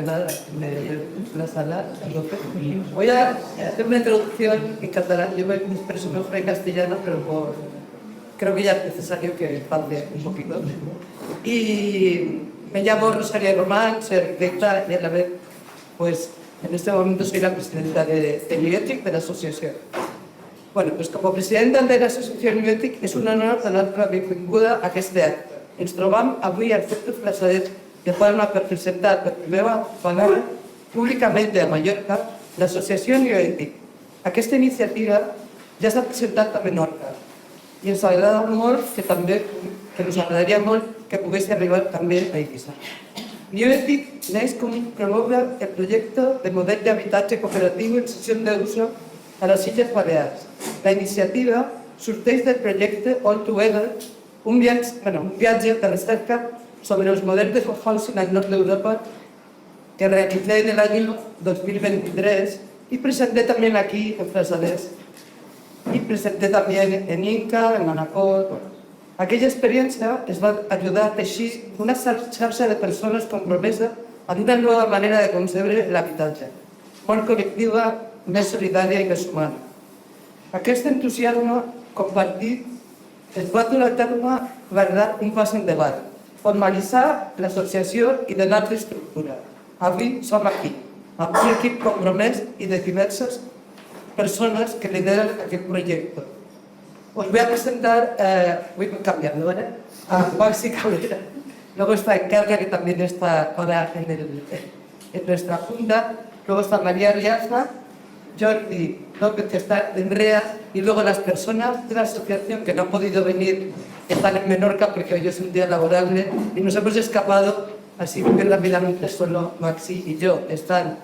emocionada de la sala. Voy a hacer una introducción en catalán. Yo me expreso mejor en castellano, pero creo que ya es necesario que pase un poquito. Y me llamo Rosario Román, soy arquitecta y a la vez, pues, en este momento soy la presidenta de Bioetic, de la asociación. Bueno, pues com a presidenta de l'associació Bioetic és un honor donar-te la benvinguda a aquest acte. Ens trobam avui al Centre Flassadet de forma per presentar per primera vegada públicament a Mallorca l'associació Bioetic. Aquesta iniciativa ja s'ha presentat a Menorca i ens agrada molt que ens agradaria molt que pogués arribar també a Eivissa. Bioetic neix com promoure el projecte de model d'habitatge cooperatiu en cessió d'uso a les Illes Balears. La iniciativa sorgeix del projecte All Together, un viatge de recerca sobre els models de cohousing al nord d'Europa que realicé en l'any 2023 y presenté también aquí en Flassaders. Y presenté también en Inca, en Manacor. Aquella experiencia les va ayudar a teixir una xarxa de persones compromeses amb una nova manera de concebre l'habitatge, molt col·lectiva, més solidària i més humana. Aquest entusiasme compartit es va dur a terme per dar un pas endavant, formalitzar l'associació i donar-li estructura. Avui som aquí, amb un equip compromès i de diverses persones que lideren aquest projecte. Os voy a presentar, voy cambiando, ¿vale? A Maxi Cabrera. Luego está Encarga, que también está ahora en nuestra junta. Luego está María Riaza, Jordi López, que está en REAS, y luego las personas de la asociación que no han podido venir están en Menorca porque hoy es un día laborable y nos hemos escapado, así que rápidamente solo Maxi y yo. Está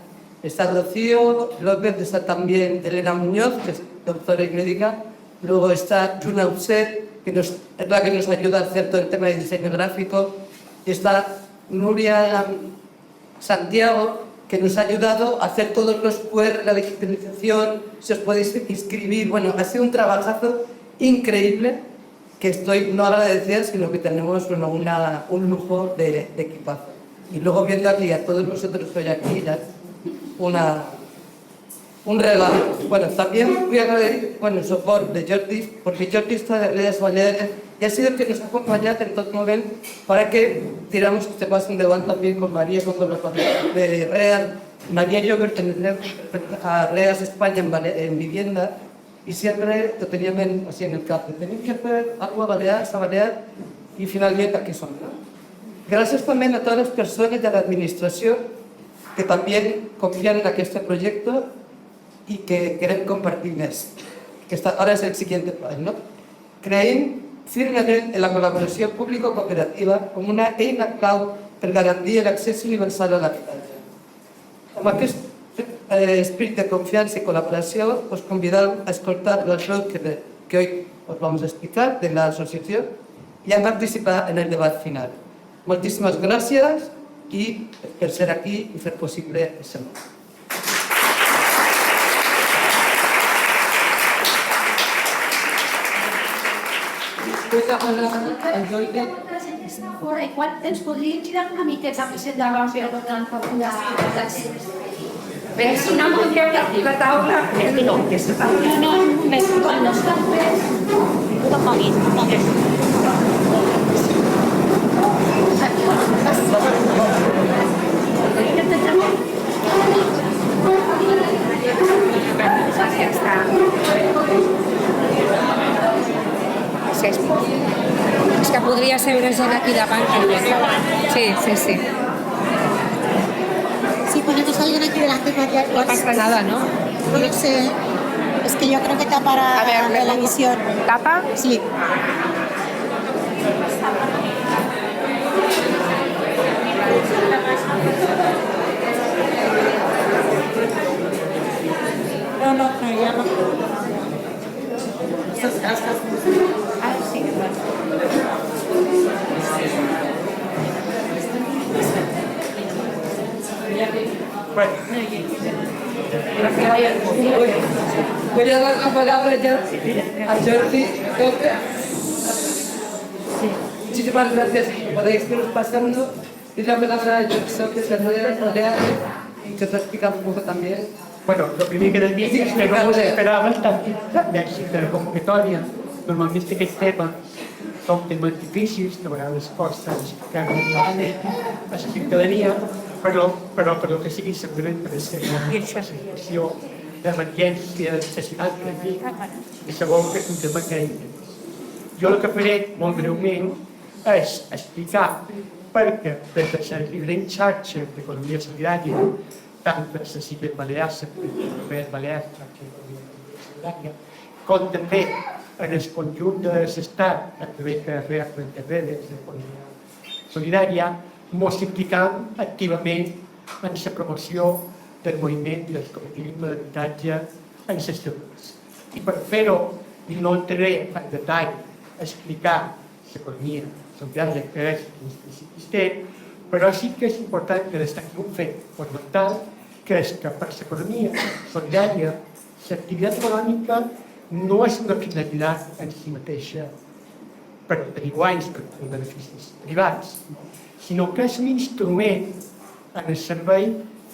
Rocío López, está también Elena Muñoz, que es doctora y médica. Luego está Juna Uset, que es la que nos ayuda a hacer todo el tema de diseño gráfico. Y está Nuria Santiago, que nos ha ayudado a hacer todos los QR, la digitalización, si os podéis inscribir. Bueno, ha sido un trabajazo increíble que estoy no agradecida, sino que tenemos un lujo de equipazo. Y luego viendo aquí a todos vosotros hoy aquí, ya un regalo. Bueno, también voy a agradecer el soporte de Jordi, porque Jordi está de Redes Baleares y ha sido el que nos ha acompañado en todo momento para que tiramos este paso endavant también con María, con los de REAS. María y yo pertenecemos a REAS España en vivienda y siempre lo teníamos así en el campo. Tenéis que hacer algo a Balear y finalmente aquí son, ¿no? Gracias también a todas las personas de la administración que también confían en este proyecto y que quieren compartir més, que ahora es el siguiente plan, ¿no? Creiem firmament en la col·laboració público-cooperativa com una eina clau per garantir l'accés universal a l'habitatge. Amb aquest esperit de confiança i col·laboració, os convidamos a escoltar el show que hoy os vamos a explicar de la asociación y a participar en el debat final. Moltíssimes gràcies i per ser aquí i fer possible això. Igual ens podríem tirar una miqueta més endavant per donar ¿Ves una mujer de la taula? No, que se va. No, me con los cafés. Un poquito. Ya está. Es que podria ser des d'aquí davant. Sí. Sí, pone que salgan aquí delante, María. No pasa nada, ¿no? No sé. Es que yo creo que tapará la emisión. ¿Tapa? Sí. No, ya no. Ah, sí. Bueno. Voy a dar la palabra ya a Jordi López. Muchísimas gracias. Podéis ir pasando. Y la palabra yo creo que se rodea que te explica un poco también. Bueno, lo primer que decir és que no us esperava tant d'èxit de la convocatòria. Normalment aquests temes són temes difícils, de vegades costa explicar a la ciutadania, però que sigui segurament per ser una situació d'emergència, de necessitat de dir, i segur que és un tema que jo el que faré, molt breument, és explicar perquè des de la llibre xarxa d'economia solidària, tant per les Illes Balears, per Balears, com també en el conjunt de l'Estat, a través de redes d'economia solidària, ens implicam activament en la promoció del moviment i del cooperativisme d'habitatge en les ciutats. I per fer-ho, no entraré en detall a explicar l'economia solidària que és existent, però sí que és important que destaqui un fet fonamental, que és que per l'economia solidària l'activitat econòmica no és una finalitat en si mateixa per tenir guanys, per tenir beneficis privats, sinó que és un instrument en el servei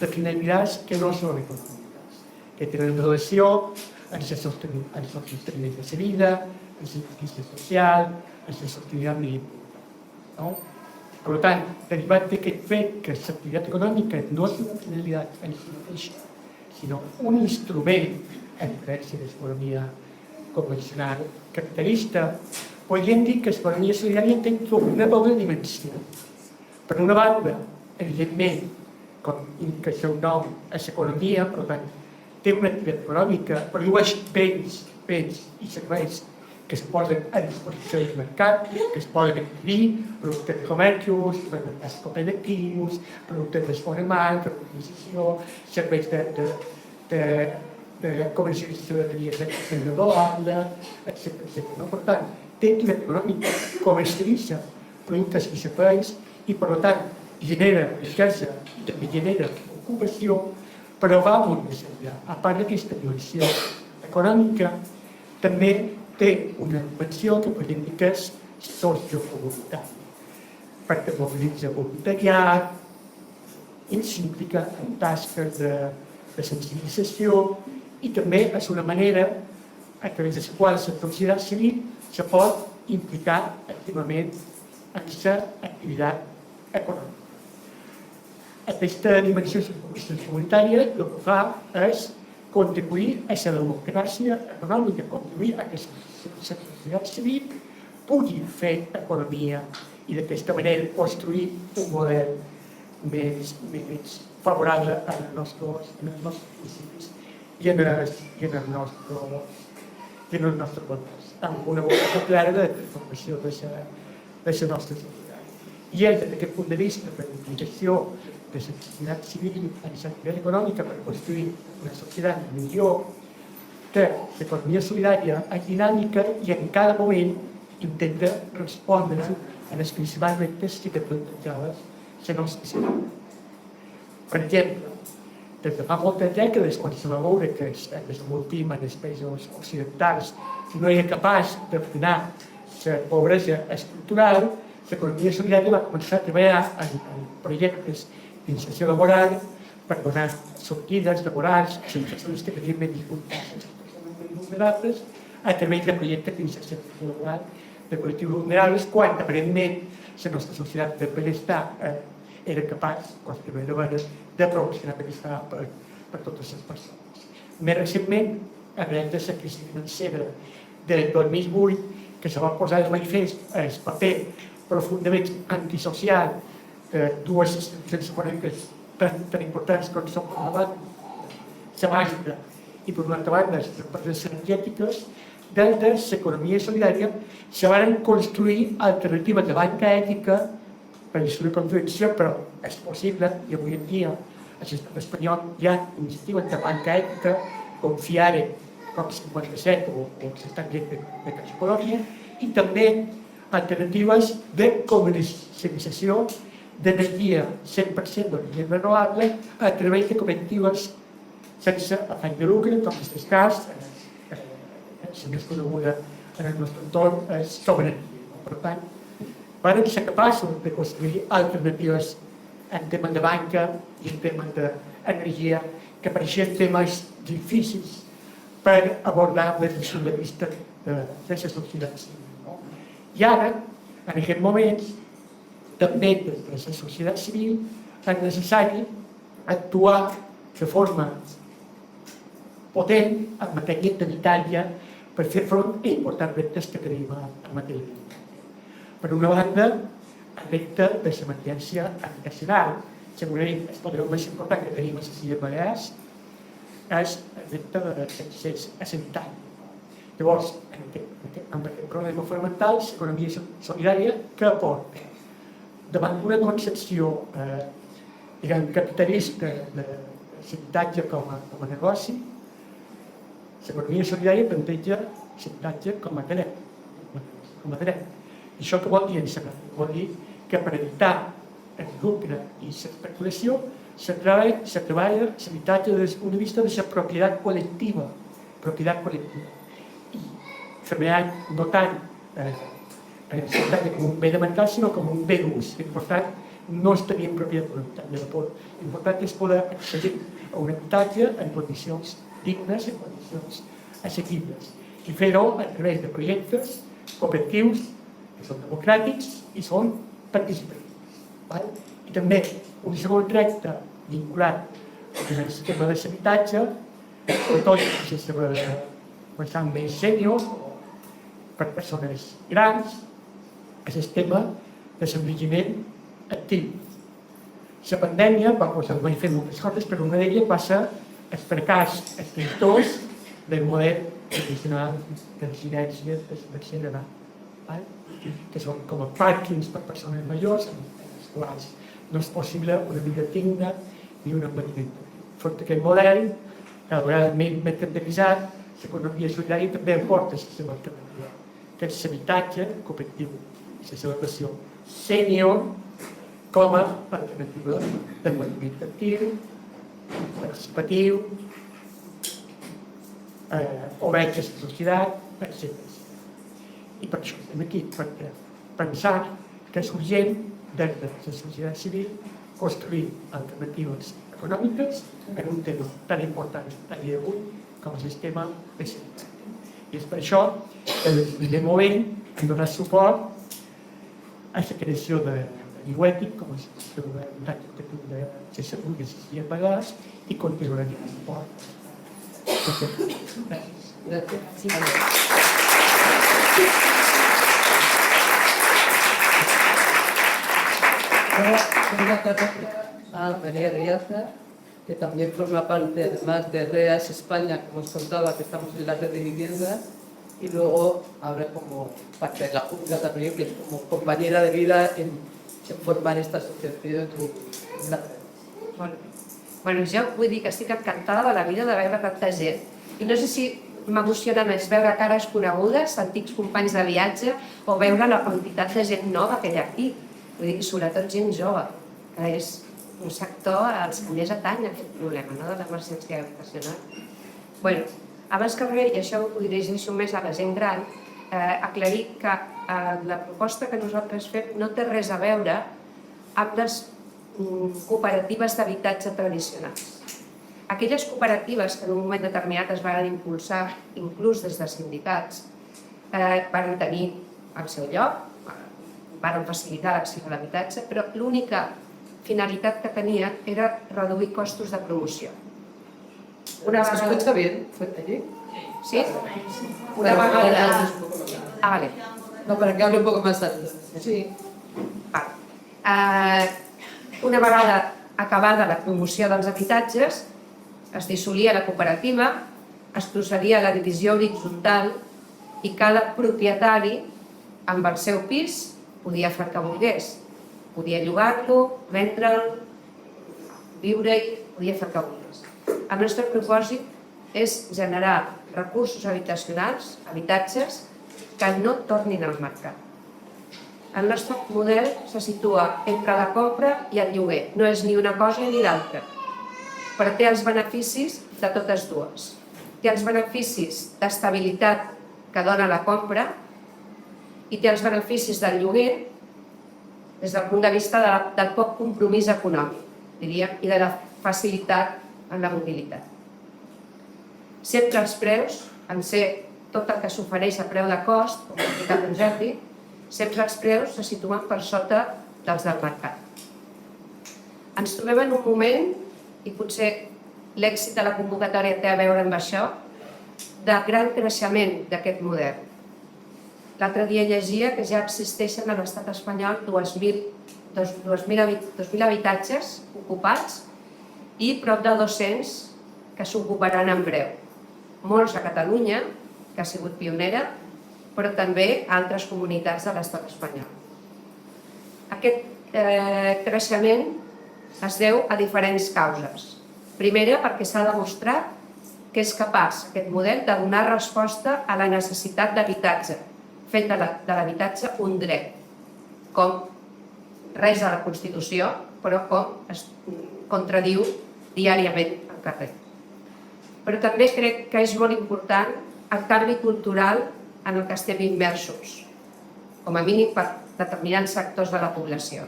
de finalitats que no són econòmiques, que tenen relació amb el sosteniment de la vida, amb la justícia social, amb la sostenibilitat mediambiental. No? Per tant, derivat d'aquest fet que l'activitat econòmica no és una finalitat en si mateixa, sinó un instrument, a diferència de l'economia convencional capitalista, podríem dir que l'economia solidària té una doble dimensió. Per una banda, evidentment, com indica el seu nom, és economia, per tant, té una activitat econòmica, produeix béns i serveis que es posen a disposició del mercat, que es poden adquirir, productes de comerços, mercats cooperatius, productes d'esforçament, d'organització, serveis de comercialització d'energia renovable, etc. Per tant, té activitat econòmica, comercialitza productes i serveis i, per tant, genera riquesa i també genera ocupació, però va molt més enllà. A part d'aquesta dimensió econòmica, també té una dimensió que podem dir que és sociocomunitària, perquè mobilitza voluntariat i s'implica en tasques de sensibilització i també és una manera a través de la qual la societat civil se pot implicar activament en l'activitat econòmica. Aquesta dimensió comunitària el que fa és contribuir a la democràcia econòmica, contribuir a que la societat civil pugui fer economia i d'aquesta manera construir un model més favorable als nostres principis i en els nostres valors, amb una voluntat clara de transformació de la nostra societat. I és des d'aquest punt de vista per l'implicació de la societat civil en l'activitat econòmica per construir una societat millor, que l'economia solidària és dinàmica i en cada moment intenta respondre a les principals reptes que té plantejades la nostra societat. Per exemple, des de fa moltes dècades, quan se va veure que el desenvolupament en els països occidentals no era capaç de frenar la pobresa estructural, l'economia solidària va començar a treballar en projectes d'inserció laboral per donar sortides laborals a les persones que tenien més dificultats, a les persones més vulnerables, a través de projectes d'inserció laboral de col·lectius vulnerables, quan aparentment la nostra societat de benestar era capaç, constantment de veres, de proporcionar benestar per totes les persones. Més recentment, arran de la crisi financera del 2008, que se va posar de manifest el paper profundament antisocial de dues institucions econòmiques tan importants com són per una banda la banca i per una altra banda les empreses energètiques, des de l'economia solidària se van construir alternatives de banca ètica per a la contradicció, però és possible i avui en dia a l'estat espanyol hi ha iniciatives de banca ètica com FIARE, com 57 o l'estat de Caixa Polònia, i també alternatives de comercialització d'energia 100% d'origen renovable a través de cooperatives sense afany de lucre, com és el cas, la més coneguda en el nostre entorn, és Sobrenergia. Per tant, van ser capaços de construir alternatives en temes de banca i en temes d'energia, que pareixien temes difícils per abordar des del punt de vista de la societat civil. No? I ara, en aquest moment, també des de la societat civil és necessari actuar de forma potent en matèria d'habitatge per fer front a importants reptes que tenim en matèria d'habitatge. Per una banda, el repte de l'emergència habitacional. Segurament el problema més important que tenim a les Illes Balears és el repte de l'accés a l'habitatge. Llavors, amb aquest problema fonamental, l'economia solidària què aporta? Davant d'una concepció capitalista de l'habitatge com a negoci, l'economia solidària planteja l'habitatge com a dret. I això què vol dir? Vol dir que per evitar el lucre i l'especulació se treballa l'habitatge des del punt de vista de la propietat col·lectiva. I treballant no tant l'habitatge com un bé de mercat, sinó com un bé d'ús. L'important no és tenir propietat col·lectiva. L'important és poder accedir a un habitatge en condicions dignes, en condicions assequibles. I fer-ho a través de projectes cooperatius que són democràtics i són participatius. I també un segon repte vinculat al sistema de l'habitatge, sobretot el sistema de més sènior, per persones grans, és el tema de l'envelliment actiu. La pandèmia va posar a fer moltes coses, però una d'elles va ser el fracàs estrictós del model tradicional de residències de la tercera edat, que són com a pàrquings per persones majors, en els quals no és possible una vida digna ni un envelliment. Sota aquest model, cada vegada més mercantilitzat, l'economia solidària també aporta la seva alternativa, que és l'habitatge cooperatiu i la celebració sènior com a alternativa d'envelliment actiu, participatiu, obert a la societat, etc. I per això estem aquí, perquè pensar que és urgent des de la societat civil construir alternatives econòmiques en un tema tan important a dia d'avui com el sistema de salut. I és per això que des del moment hem donat suport a la creació de l'IUETIC com a institució educatiu de les Illes Balears i continuarem donant suport. Una pregunta a María Riaza, que también forma parte, además de REAS España, como os contaba, que estamos en la red de vivienda, y luego ahora como parte de la Junta también, que es como compañera de vida en formar esta asociación. Bueno, jo vull dir que estic encantada de la vida de veure tanta gent. I no sé si m'emociona més veure cares conegudes, antics companys de viatge, o veure la quantitat de gent nova que hi ha aquí. Vull dir, sobretot gent jove, que és un sector als que més atany aquest problema, no?, de l'emergència habitacional. Bé, abans que res, i això ho dirigeixo més a la gent gran, aclarir que la proposta que nosaltres fem no té res a veure amb les cooperatives d'habitatge tradicionals. Aquelles cooperatives que en un moment determinat es van impulsar, inclús des de sindicats, van tenir el seu lloc, van facilitar l'accés a l'habitatge, però l'única finalitat que tenien era reduir costos de promoció. ¿Se escucha bien? ¿Fue allí? Sí? Una vegada... Ah, vale. No, para que hable un poco más alto. Sí. Una vegada acabada la promoció dels habitatges, es dissolia la cooperativa, es procedia a la divisió horitzontal i cada propietari, amb el seu pis, podia fer el que volgués. Podia llogar-lo, vendre'l, viure-hi, podia fer el que volgués. El nostre propòsit és generar recursos habitacionals, habitatges, que no tornin al mercat. El nostre model se situa entre la compra i el lloguer. No és ni una cosa ni l'altra. Però té els beneficis de totes dues. Té els beneficis d'estabilitat que dona la compra i té els beneficis del lloguer des del punt de vista del poc compromís econòmic, diríem, i de la facilitat en la mobilitat. Sempre els preus, en ser tot el que s'ofereix a preu de cost, com ha explicat en Jordi, sempre els preus se situen per sota dels del mercat. Ens trobem en un moment, i potser l'èxit de la convocatòria té a veure amb això, de gran creixement d'aquest model. L'altre dia llegia que ja existeixen a l'estat espanyol 2.000 habitatges ocupats i prop de 200 que s'ocuparan en breu. Molts a Catalunya, que ha sigut pionera, però també a altres comunitats de l'estat espanyol. Aquest creixement es deu a diferents causes. Primera, perquè s'ha demostrat que és capaç aquest model de donar resposta a la necessitat d'habitatge, fent de l'habitatge un dret, com res a la Constitució, però com es contradiu diàriament al carrer. Però també crec que és molt important el canvi cultural en el que estem immersos, com a mínim per determinats sectors de la població.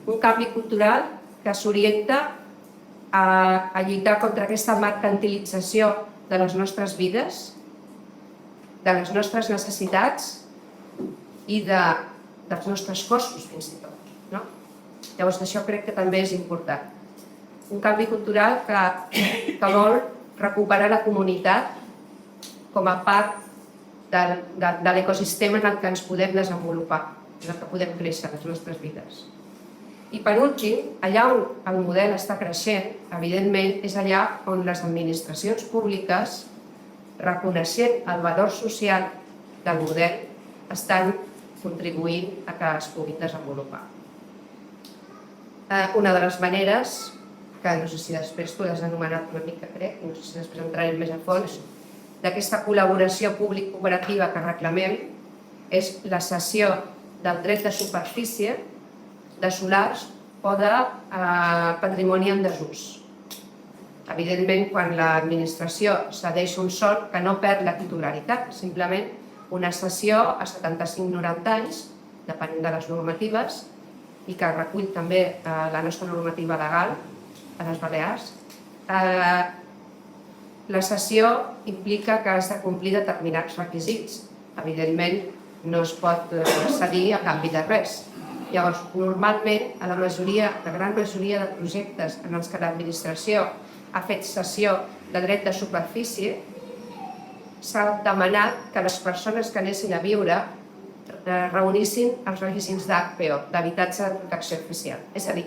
Un canvi cultural que s'orienta a lluitar contra aquesta mercantilització de les nostres vides, de les nostres necessitats i dels nostres costos, fins i tot. Llavors, això crec que també és important. Un canvi cultural que vol recuperar la comunitat com a part de l'ecosistema en el que ens podem desenvolupar, en el que podem créixer les nostres vides. I per últim, allà on el model està creixent, evidentment, és allà on les administracions públiques, reconeixent el valor social del model, estan contribuint a que es pugui desenvolupar. Una de les maneres, que no sé si després tu l'has anomenat una mica, crec, no sé si després entrarem més a fons, d'aquesta col·laboració públic-cooperativa que reclamem és la cessió del dret de superfície de solars o de patrimoni en desús. Evidentment, quan l'administració cedeix un sòl que no perd la titularitat, simplement una cessió a 75-90 anys, depenent de les normatives, i que recull també la nostra normativa legal a les Balears. La cessió implica que has de complir determinats requisits. Evidentment, no es pot cedir a canvi de res. Llavors, normalment, a la gran majoria de projectes en els que l'administració ha fet cessió de dret de superfície, s'ha demanat que les persones que anessin a viure reunissin els requisits d'HPO, d'habitatge de protecció oficial. És a dir,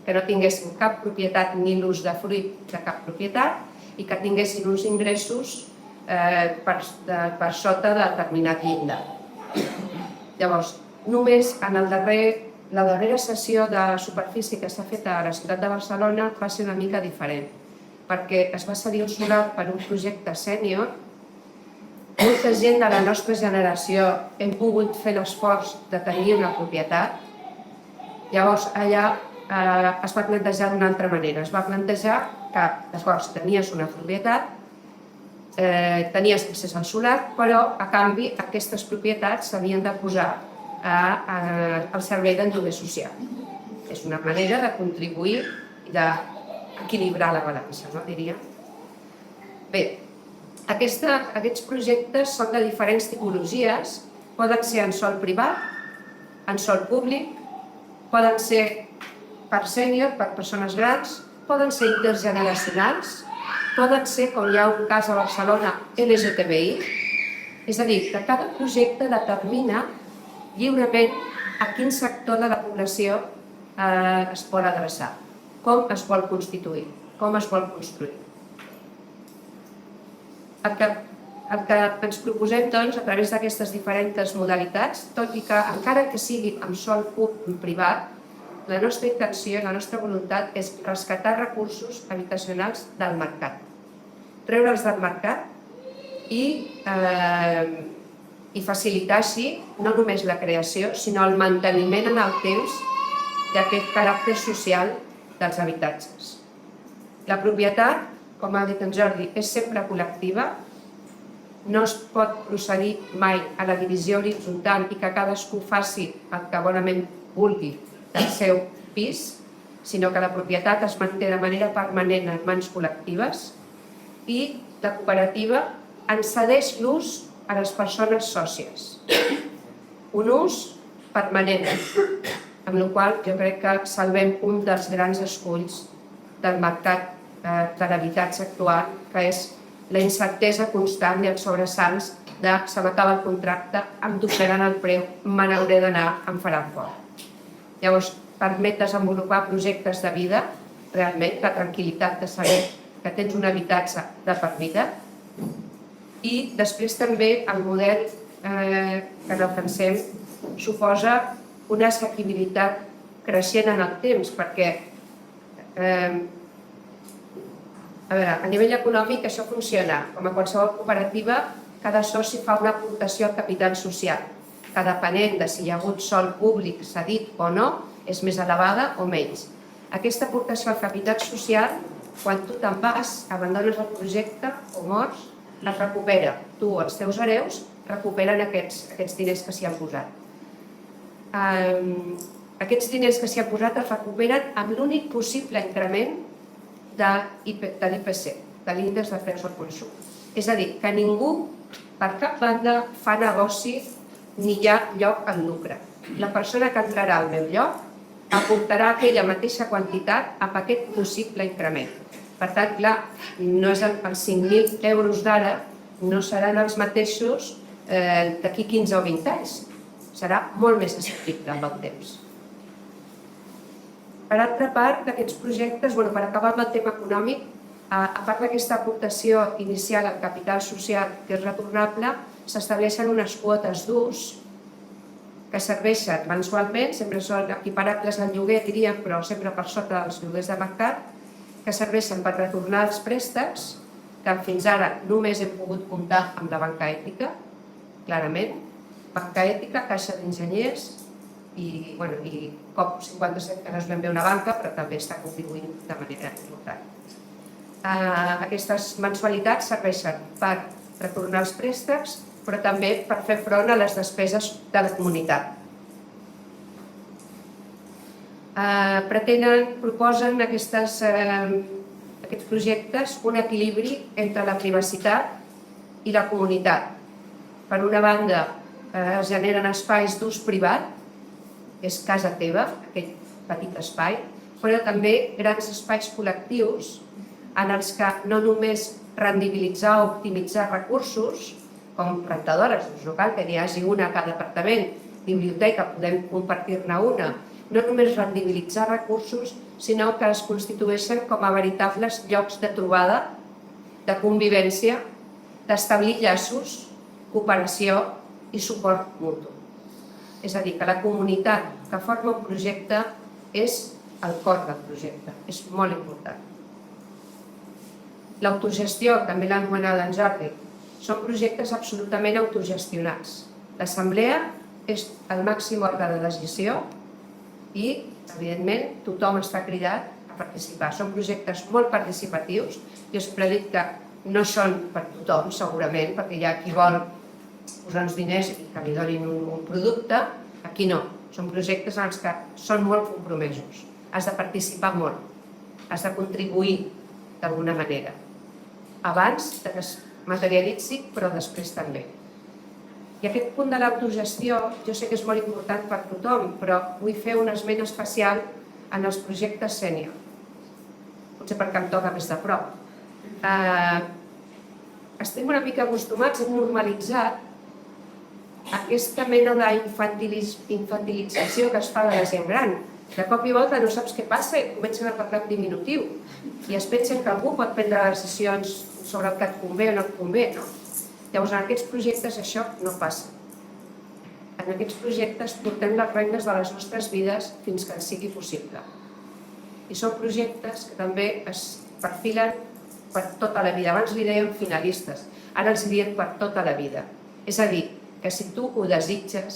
que no tinguessin cap propietat ni l'ús de fruit de cap propietat i que tinguessin uns ingressos per sota de determinat llindar. Llavors, només en la darrera sessió de superfície que s'ha fet a la ciutat de Barcelona va ser una mica diferent, perquè es va cedir un solar per un projecte sènior. Molta gent de la nostra generació hem pogut fer l'esforç de tenir una propietat. Llavors, allà es va plantejar d'una altra manera. Es va plantejar que, llavors, tenies una propietat, tenies accés al solar, però, a canvi, aquestes propietats s'havien de posar al servei del lloguer social. És una manera de contribuir i d'equilibrar la balança, diria. Bé, aquests projectes són de diferents tipologies, poden ser en sòl privat, en sòl públic, poden ser per sènior, per persones grans, poden ser intergeneracionals, poden ser, com hi ha un cas a Barcelona, LGTBI, és a dir, que cada projecte determina lliurement a quin sector de la població es pot adreçar, com es vol constituir, com es vol construir. El que ens proposem, doncs, a través d'aquestes diferents modalitats, tot i que encara que sigui amb sòl privat, la nostra intenció i la nostra voluntat és rescatar recursos habitacionals del mercat, treure'ls del mercat i facilitar així no només la creació, sinó el manteniment en el temps d'aquest caràcter social dels habitatges. La propietat, com ha dit en Jordi, és sempre col·lectiva, no es pot procedir mai a la divisió horitzontal i que cadascú faci el que bonament vulgui del seu pis, sinó que la propietat es manté de manera permanent en mans col·lectives i la cooperativa en cedeix l'ús a les persones sòcies. Un ús permanent, amb la qual jo crec que salvem un dels grans esculls del mercat de l'habitatge actual, que és la incertesa constant i els sobresalts de se m'acaba el contracte, em doblaran el preu, me n'hauré d'anar, em faran fora. Llavors, permet desenvolupar projectes de vida, realment, la tranquil·litat de saber que tens un habitatge de per vida, i després també el model que defensem suposa una assequibilitat creixent en el temps, perquè a nivell econòmic això funciona. Com a qualsevol cooperativa, cada soci fa una aportació al capital social, que depenent de si hi ha hagut sòl públic cedit o no, és més elevada o menys. Aquesta aportació al capital social, quan tu te'n vas, abandones el projecte o mors, es recupera. Tu o els teus hereus recuperen aquests diners que s'hi han posat. Aquests diners que s'hi han posat es recuperen amb l'únic possible increment de l'IPC, de l'índex de preus al consum. És a dir, que ningú, per cap banda, fa negoci ni hi ha lloc en lucre. La persona que entrarà al meu lloc aportarà aquella mateixa quantitat amb aquest possible increment. Per tant, clar, no és els 5.000 euros d'ara, no seran els mateixos d'aquí 15 o 20 anys. Serà molt més assequible amb el temps. Per altra part, d'aquests projectes, per acabar amb el tema econòmic, a part d'aquesta aportació inicial al capital social que és retornable, s'estableixen unes quotes d'ús que serveixen mensualment, sempre són equiparables al lloguer, diríem, però sempre per sota dels lloguers de mercat, que serveixen per retornar els préstecs, que fins ara només hem pogut comptar amb la banca ètica, clarament, banca ètica, caixa d'enginyers i COP57, que no és ben bé una banca, però també està contribuint de manera important. Aquestes mensualitats serveixen per retornar els préstecs, però també per fer front a les despeses de la comunitat. Proposen aquests projectes un equilibri entre la privacitat i la comunitat. Per una banda, es generen espais d'ús privat, és casa teva, aquell petit espai, però també grans espais col·lectius en els que no només rendibilitzar o optimitzar recursos, com rentadores d'ús local, que n'hi hagi una a cada departament, biblioteca, podem compartir-ne una, no només rendibilitzar recursos, sinó que es constitueixen com a veritables llocs de trobada, de convivència, d'establir llaços, cooperació i suport mutu. És a dir, que la comunitat que forma un projecte és el cor del projecte, és molt important. L'autogestió, també l'ha anomenada en Jordi, són projectes absolutament autogestionats. L'assemblea és el màxim òrgan de decisió i, evidentment, tothom està cridat a participar. Són projectes molt participatius. Jo sempre he dit que no són per tothom, segurament, perquè hi ha qui vol posar uns diners i que li donin un producte. Aquí no. Són projectes en els que són molt compromesos. Has de participar molt. Has de contribuir d'alguna manera. Abans que es materialitzi, però després també. I aquest punt de l'autogestió, jo sé que és molt important per tothom, però vull fer un esment especial en els projectes sènior. Potser perquè em toca més de prop. Estem una mica acostumats, hem normalitzat aquesta mena d'infantilització que es fa de la gent gran. De cop i volta no saps què passa i comencen a parlar en diminutiu. I es pensen que algú pot prendre decisions sobre el que et convé o no et convé. Llavors, en aquests projectes això no passa. En aquests projectes portem les regnes de les nostres vides fins que ens sigui possible. I són projectes que també es perfilen per tota la vida. Abans li dèiem finalistes, ara els diem per tota la vida. És a dir, que si tu ho desitges,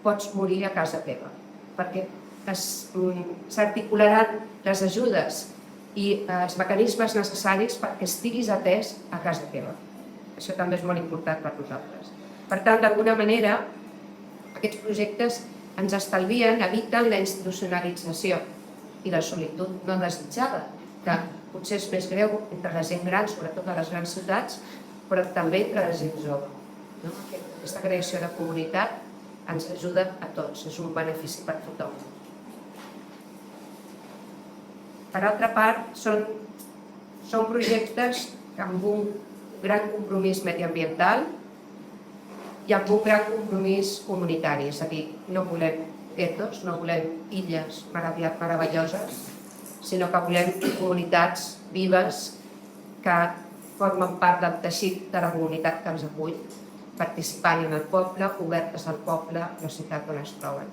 pots morir a casa teva, perquè s'articularan les ajudes i els mecanismes necessaris perquè estiguis atès a casa teva. Això també és molt important per nosaltres. Per tant, d'alguna manera, aquests projectes ens estalvien, eviten la institucionalització i la solitud no desitjada, que potser és més greu entre la gent gran, sobretot a les grans ciutats, però també entre la gent jove. Aquesta creació de comunitat ens ajuda a tots, és un benefici per tothom. Per altra part, són projectes amb un gran compromís mediambiental i amb un gran compromís comunitari, és a dir, no volem guetos, no volem illes meravelloses, sinó que volem comunitats vives que formen part del teixit de la comunitat que ens acull, participant en el poble, obertes al poble, la ciutat on es troben.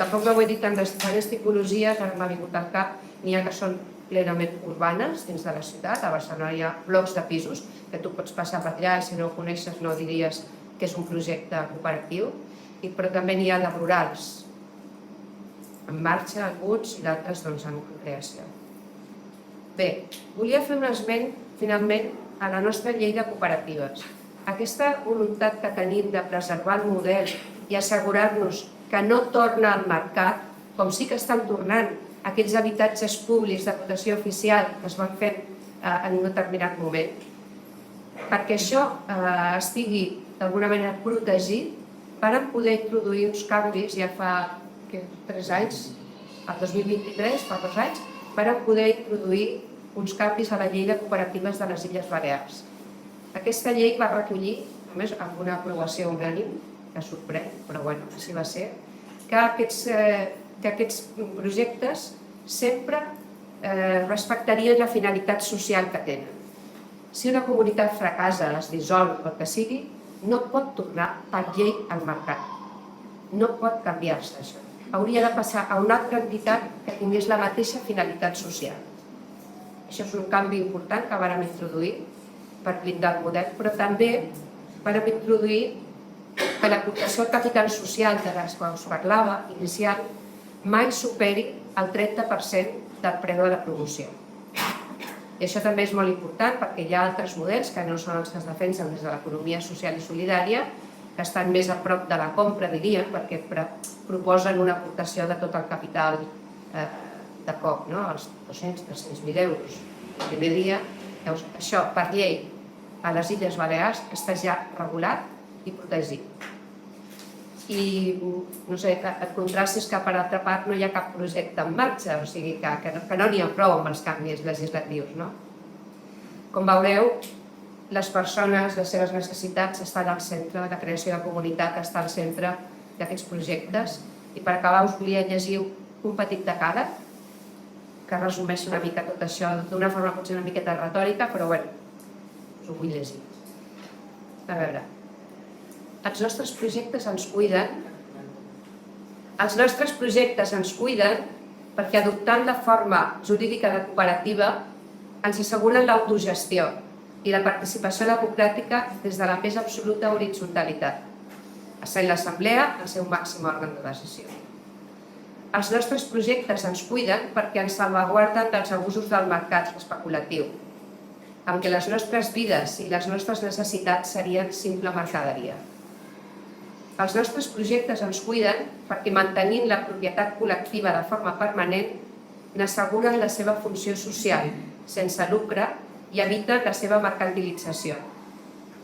Tampoc no ho he dit en les diferents tipologies, ara m'ha vingut al cap, n'hi ha que són plenament urbanes dins de la ciutat. A Barcelona hi ha blocs de pisos que tu pots passar per allà i si no ho coneixes no diries que és un projecte cooperatiu, però també n'hi ha de rurals, en marxa alguns i d'altres en creació. Bé, volia fer un esment finalment a la nostra llei de cooperatives. Aquesta voluntat que tenim de preservar el model i assegurar-nos que no torna al mercat, com sí que estan tornant aquells habitatges públics de protecció oficial que es van fer en un determinat moment, perquè això estigui d'alguna manera protegit, vàrem poder introduir uns canvis ja fa 3 anys, el 2023, fa 2 anys, vàrem poder introduir uns canvis a la llei de cooperatives de les Illes Balears. Aquesta llei va recollir, només amb una aprovació unànime, que sorprèn, però bueno, així va ser, que aquests projectes sempre respectarien la finalitat social que tenen. Si una comunitat fracassa, es dissol o el que sigui, no pot tornar per llei al mercat. No pot canviar-se això. Hauria de passar a una altra entitat que tingués la mateixa finalitat social. Això és un canvi important que vàrem introduir per blindar el model, però també vàrem introduir que l'aportació al capital social de les quals us parlava inicial mai superi el 30% del preu de la promoció. I això també és molt important perquè hi ha altres models que no són els que es defensen des de l'economia social i solidària, que estan més a prop de la compra, diríem, perquè proposen una aportació de tot el capital de cop, els 200-300.000 euros el primer dia. Això, per llei, a les Illes Balears està ja regulat i protegit. I, no sé, el contrast és que, per altra part, no hi ha cap projecte en marxa, o sigui que no n'hi ha prou amb els canvis legislatius. Com veureu, les persones, les seves necessitats estan al centre, la creació de comunitat està al centre d'aquests projectes. I per acabar us volia llegir un petit decàleg que resumeix una mica tot això d'una forma potser una miqueta retòrica, però bé, us ho vull llegir. A veure, els nostres projectes ens cuiden. Els nostres projectes ens cuiden perquè adoptant la forma jurídica de cooperativa ens asseguren l'autogestió i la participació democràtica des de la més absoluta horitzontalitat, essent l'assemblea el seu màxim òrgan de decisió. Els nostres projectes ens cuiden perquè ens salvaguarden dels abusos del mercat especulatiu, amb què les nostres vides i les nostres necessitats serien simple mercaderia. Els nostres projectes ens cuiden perquè mantenint la propietat col·lectiva de forma permanent n'asseguren la seva funció social, sense lucre, i eviten la seva mercantilització,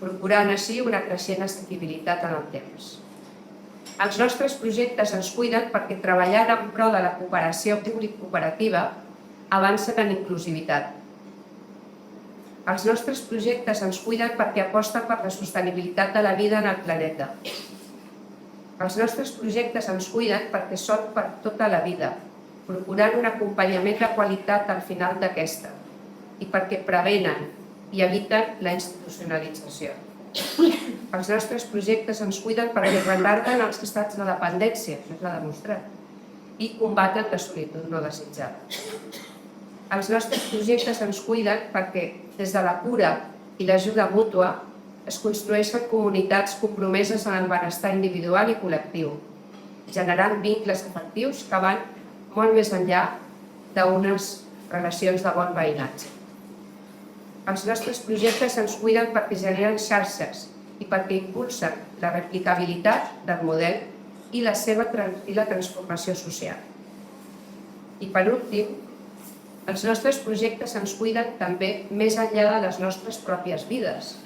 procurant així una creixent assequibilitat en el temps. Els nostres projectes ens cuiden perquè treballant en pro de la cooperació públic-cooperativa avancen en inclusivitat. Els nostres projectes ens cuiden perquè aposten per la sostenibilitat de la vida en el planeta. Els nostres projectes ens cuiden perquè són per tota la vida, procurant un acompanyament de qualitat al final d'aquesta i perquè prevenen i eviten la institucionalització. Els nostres projectes ens cuiden perquè retarden els estats de dependència, no s'ha demostrat, i combaten la solitud no desitjada. Els nostres projectes ens cuiden perquè des de la cura i l'ajuda mútua es construeixen comunitats compromeses en el benestar individual i col·lectiu, generant vincles afectius que van molt més enllà d'unes relacions de bon veïnatge. Els nostres projectes ens cuiden perquè generen xarxes i perquè impulsen la replicabilitat del model i la transformació social. I per últim, els nostres projectes ens cuiden també més enllà de les nostres pròpies vides,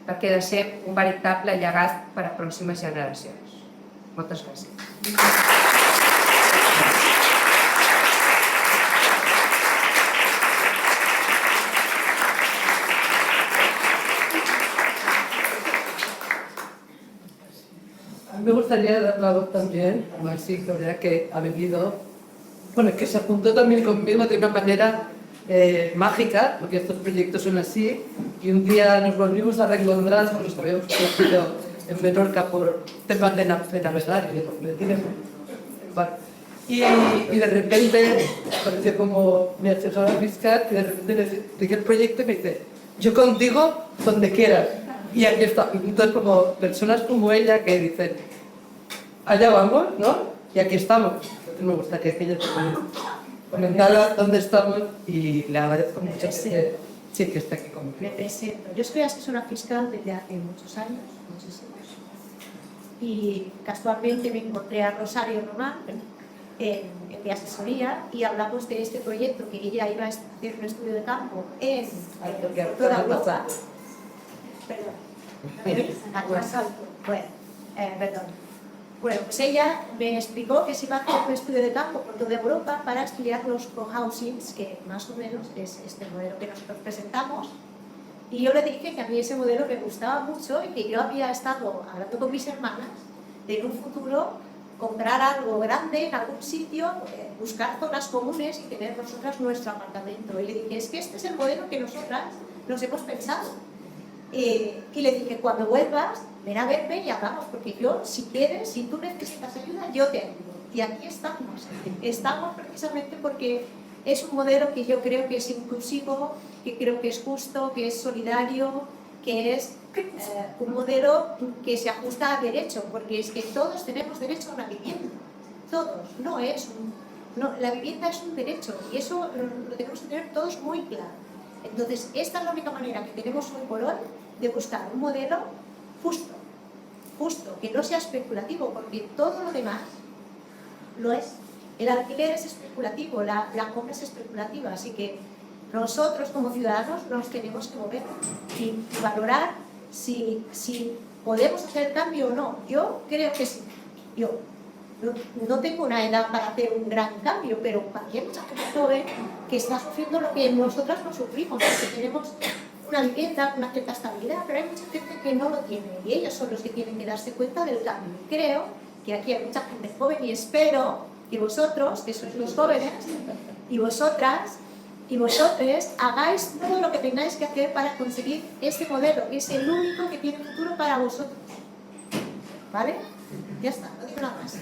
perquè deixem un veritable llegat per a pròximes generacions. Moltes gràcies. A mí me gustaría dar la voz también a Maxi Correa, que ha venido, bueno, que se apuntó también conmigo de una manera mágica, porque estos proyectos son así, y un día nos volvimos a reencontrar, porque nos habíamos conocido en Menorca por temas de navegar y de repente apareció como mi asesora fiscal, y de repente le dije el proyecto y me dice, yo contigo donde quieras. Y aquí está. Entonces, como personas como ella que dicen, allá vamos, ¿no? Y aquí estamos. Entonces, me gustaría que ella comentara dónde estamos y le agradezco mucho que esté aquí conmigo. Me presento. Yo soy asesora fiscal desde hace muchos años, muchísimos. Y casualmente me encontré a Rosario Román en mi asesoría y hablamos de este proyecto que ella iba a hacer un estudio de campo en toda Europa. Perdón. Bueno, pues ella me explicó que se iba a hacer un estudio de campo por toda Europa para estudiar los cohousings, que más o menos es este modelo que nosotros presentamos. Y yo le dije que a mí ese modelo me gustaba mucho y que yo había estado hablando con mis hermanas de en un futuro comprar algo grande en algún sitio, buscar zonas comunes y tener nosotras nuestro apartamento. Y le dije, es que este es el modelo que nosotras nos hemos pensado. Y le dije, cuando vuelvas, ven a verme y hablamos, porque yo, si quieres, si tú necesitas ayuda, yo te ayudo. Y aquí estamos. Estamos precisamente porque es un modelo que yo creo que es inclusivo, que creo que es justo, que es solidario, que es un modelo que se ajusta a derecho, porque es que todos tenemos derecho a una vivienda. Todos. La vivienda es un derecho y eso lo tenemos que tener todos muy claro. Entonces, esta es la única manera que tenemos hoy por hoy de buscar un modelo justo, que no sea especulativo, porque todo lo demás lo es. El alquiler es especulativo, la compra es especulativa, así que nosotros como ciudadanos nos tenemos que mover y valorar si podemos hacer el cambio o no. Yo creo que sí. Yo no tengo una edad para hacer un gran cambio, pero hay mucha gente joven que está sufriendo lo que nosotras no sufrimos, porque tenemos una vivienda con una cierta estabilidad, pero hay mucha gente que no lo tiene y ellos son los que tienen que darse cuenta del cambio. Creo que aquí hay mucha gente joven y espero que vosotros, que sois los jóvenes, y vosotras y vosotros hagáis todo lo que tengáis que hacer para conseguir este modelo, que es el único que tiene futuro para vosotros. ¿Vale? Ya está, no digo nada más.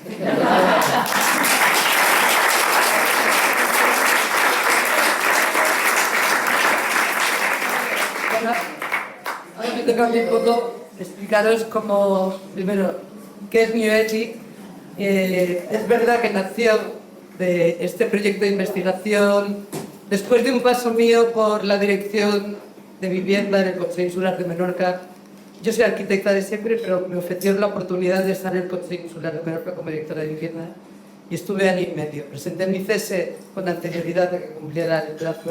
Ahora me toca un poco explicaros cómo, primero, qué es New Ethic. Es verdad que nació de este proyecto de investigación después de un paso mío por la dirección de vivienda en el Consejo Insular de Menorca. Yo soy arquitecta de siempre, pero me ofrecieron la oportunidad de estar en el Consejo Insular de Menorca como directora de vivienda y estuve año y medio. Presenté mi cese con anterioridad de que cumpliera el plazo.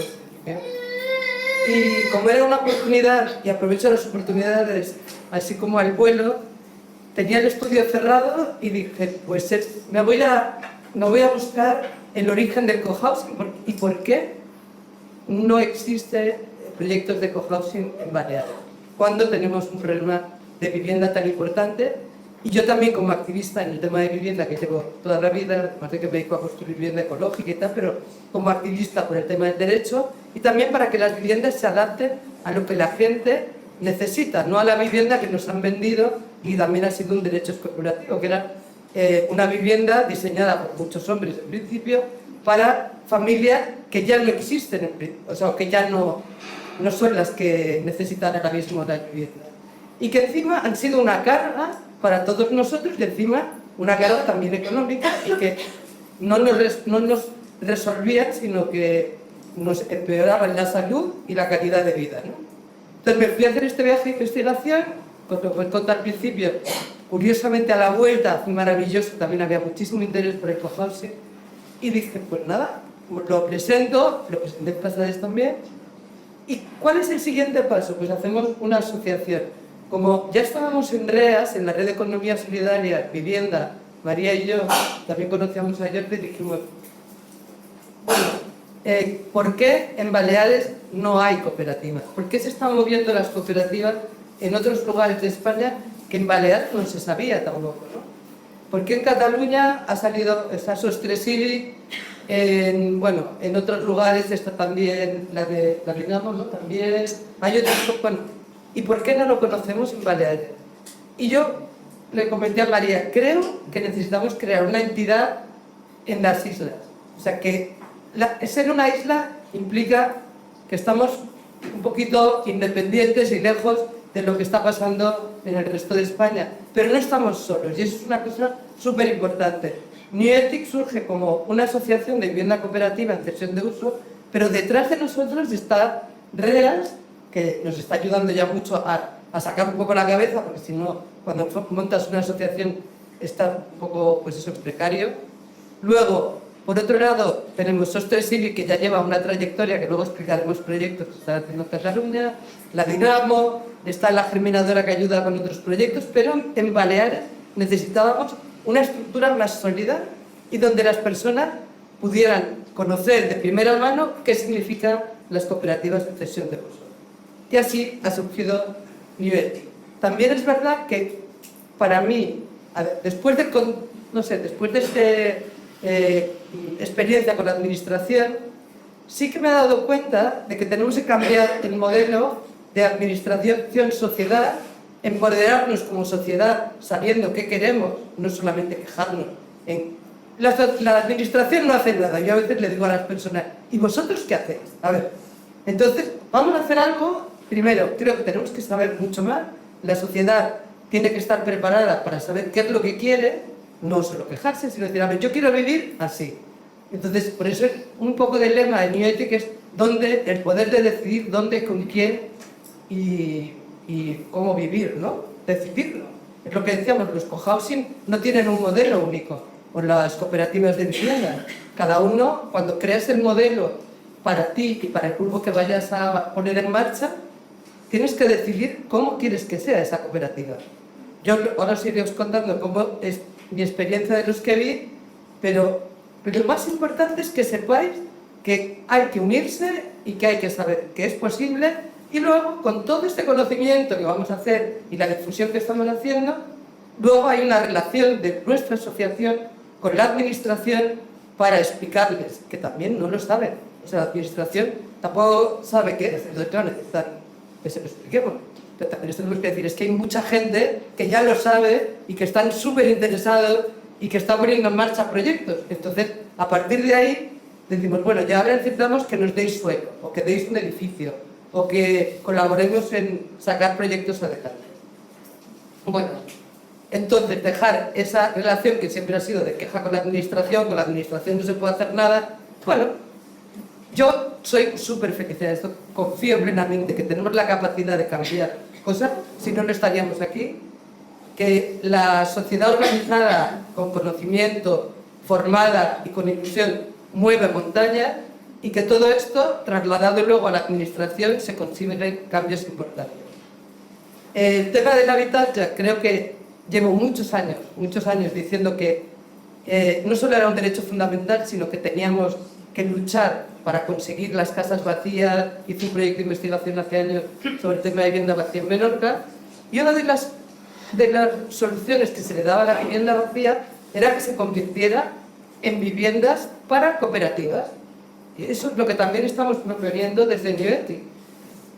Y como era una oportunidad, y aprovecho las oportunidades, así como al vuelo, tenía el estudio cerrado y dije, pues me voy a buscar el origen del cohousing y por qué no existen proyectos de cohousing en Baleares, cuando tenemos un problema de vivienda tan importante. Y yo también como activista en el tema de vivienda, que llevo toda la vida, además de que me dedico a construir vivienda ecológica y tal, pero como activista por el tema del derecho y también para que las viviendas se adapten a lo que la gente necesita, no a la vivienda que nos han vendido y también ha sido un derecho especulativo, que era una vivienda diseñada por muchos hombres en principio para familias que ya no existen, o sea, que ya no son las que necesitan ahora mismo la vivienda. Y que encima han sido una carga para todos nosotros y encima una carga también económica y que no nos resolvían, sino que nos empeoraban la salud y la calidad de vida, ¿no? Entonces me fui a hacer este viaje de investigación Como os conté al principio, curiosamente a la vuelta, fue maravilloso, también había muchísimo interés por ecohousing, y dije, pues nada, lo presenté en Pasades también. ¿Y cuál es el siguiente paso? Pues hacemos una asociación. Como ya estábamos en REAS, en la Red de Economía Solidaria, Vivienda, María y yo, también conocíamos a Jordi, dijimos, bueno, ¿por qué en Baleares no hay cooperativas? ¿Por qué se están moviendo las cooperativas en otros lugares de España que en Baleares no se sabía tampoco, ¿no? ¿Por qué en Cataluña ha salido esa Sostresivi? En otros lugares está también la de Dinamo, ¿no? También hay otras, bueno, ¿y por qué no lo conocemos en Baleares? Y yo le comenté a María, creo que necesitamos crear una entidad en las islas. O sea, que ser una isla implica que estamos un poquito independientes y lejos de lo que está pasando en el resto de España. Pero no estamos solos, y eso es una cosa súper importante. New Ethic surge como una asociación de vivienda cooperativa en cesión de uso, pero detrás de nosotros está REAS, que nos está ayudando ya mucho a sacar un poco la cabeza, porque si no, cuando montas una asociación está un poco, pues eso, precario. Luego, por otro lado, tenemos Sostresivi, que ya lleva una trayectoria, que luego explicaremos proyectos que está haciendo Cataluña, la Dinamo, está la Germinadora que ayuda con otros proyectos, pero en Baleares necesitábamos una estructura más sólida y donde las personas pudieran conocer de primera mano qué significan las cooperativas de cesión de uso. Y así ha surgido New Ethic. También es verdad que para mí, después de experiencia con la administración, sí que me he dado cuenta de que tenemos que cambiar el modelo de administración-sociedad, empoderarnos como sociedad sabiendo qué queremos, no solamente quejarnos. La administración no hace nada. Yo a veces le digo a las personas, ¿y vosotros qué hacéis? A ver, entonces vamos a hacer algo. Primero, creo que tenemos que saber mucho más. La sociedad tiene que estar preparada para saber qué es lo que quiere, no solo quejarse, sino decir, a ver, yo quiero vivir así. Entonces, por eso un poco del lema de New Ethic es el poder de decidir dónde, con quién y cómo vivir, ¿no? Decidirlo. Es lo que decíamos, los cohousing no tienen un modelo único, o las cooperativas de vivienda. Cada uno, cuando creas el modelo para ti y para el grupo que vayas a poner en marcha, tienes que decidir cómo quieres que sea esa cooperativa. Yo ahora os iré contando cómo es mi experiencia de los que vi, pero lo más importante es que sepáis que hay que unirse y que hay que saber que es posible, y luego, con todo este conocimiento que vamos a hacer y la difusión que estamos haciendo, luego hay una relación de nuestra asociación con la administración para explicarles, que también no lo saben. O sea, la administración tampoco sabe qué es, entonces necesitan que se lo expliquemos. Pero también les tenemos que decir, es que hay mucha gente que ya lo sabe y que están súper interesados y que están poniendo en marcha proyectos. Entonces, a partir de ahí, decimos, bueno, ya ahora necesitamos que nos deis suelo, o que deis un edificio, o que colaboremos en sacar proyectos adelante. Bueno, entonces dejar esa relación que siempre ha sido de queja con la administración no se puede hacer nada. Bueno, yo soy súper feliz de esto, confío plenamente que tenemos la capacidad de cambiar cosas, si no, no estaríamos aquí, que la sociedad organizada, con conocimiento, formada y con ilusión, mueve montaña, y que todo esto, trasladado luego a la administración, se consiguen cambios importantes. El tema del hábitat, creo que llevo muchos años diciendo que no solo era un derecho fundamental, sino que teníamos que luchar para conseguir las casas vacías. Hice un proyecto de investigación hace años sobre el tema de vivienda vacía en Menorca, y una de las soluciones que se le daba a la vivienda vacía era que se convirtiera en viviendas para cooperativas. Y eso es lo que también estamos proponiendo desde New Ethic.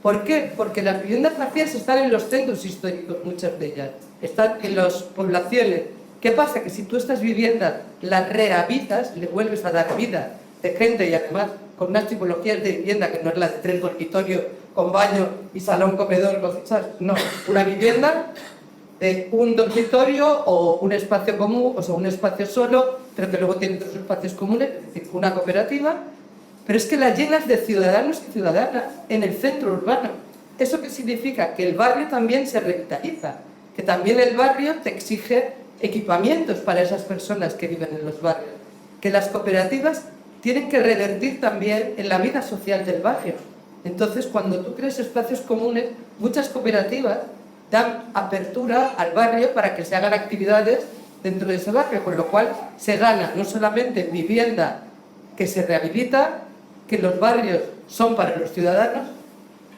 ¿Por qué? Porque las viviendas vacías están en los centros históricos, muchas de ellas. Están en las poblaciones. ¿Qué pasa? Que si tú estas viviendas las rehabilitas, le vuelves a dar vida de gente, y además con unas tipologías de vivienda que no es la de 3 dormitorios con baño y salón, comedor, cosas. No, una vivienda de un dormitorio o un espacio común, o sea, un espacio solo, pero que luego tiene otros espacios comunes, es decir, una cooperativa. Pero es que las llenas de ciudadanos y ciudadanas en el centro urbano. ¿eso qué significa? Que el barrio también se revitaliza, que también el barrio te exige equipamientos para esas personas que viven en los barrios, que las cooperativas tienen que revertir también en la vida social del barrio. Entonces, cuando tú creas espacios comunes, muchas cooperativas dan apertura al barrio para que se hagan actividades dentro de ese barrio, con lo cual se gana no solamente vivienda que se rehabilita, que los barrios son para los ciudadanos,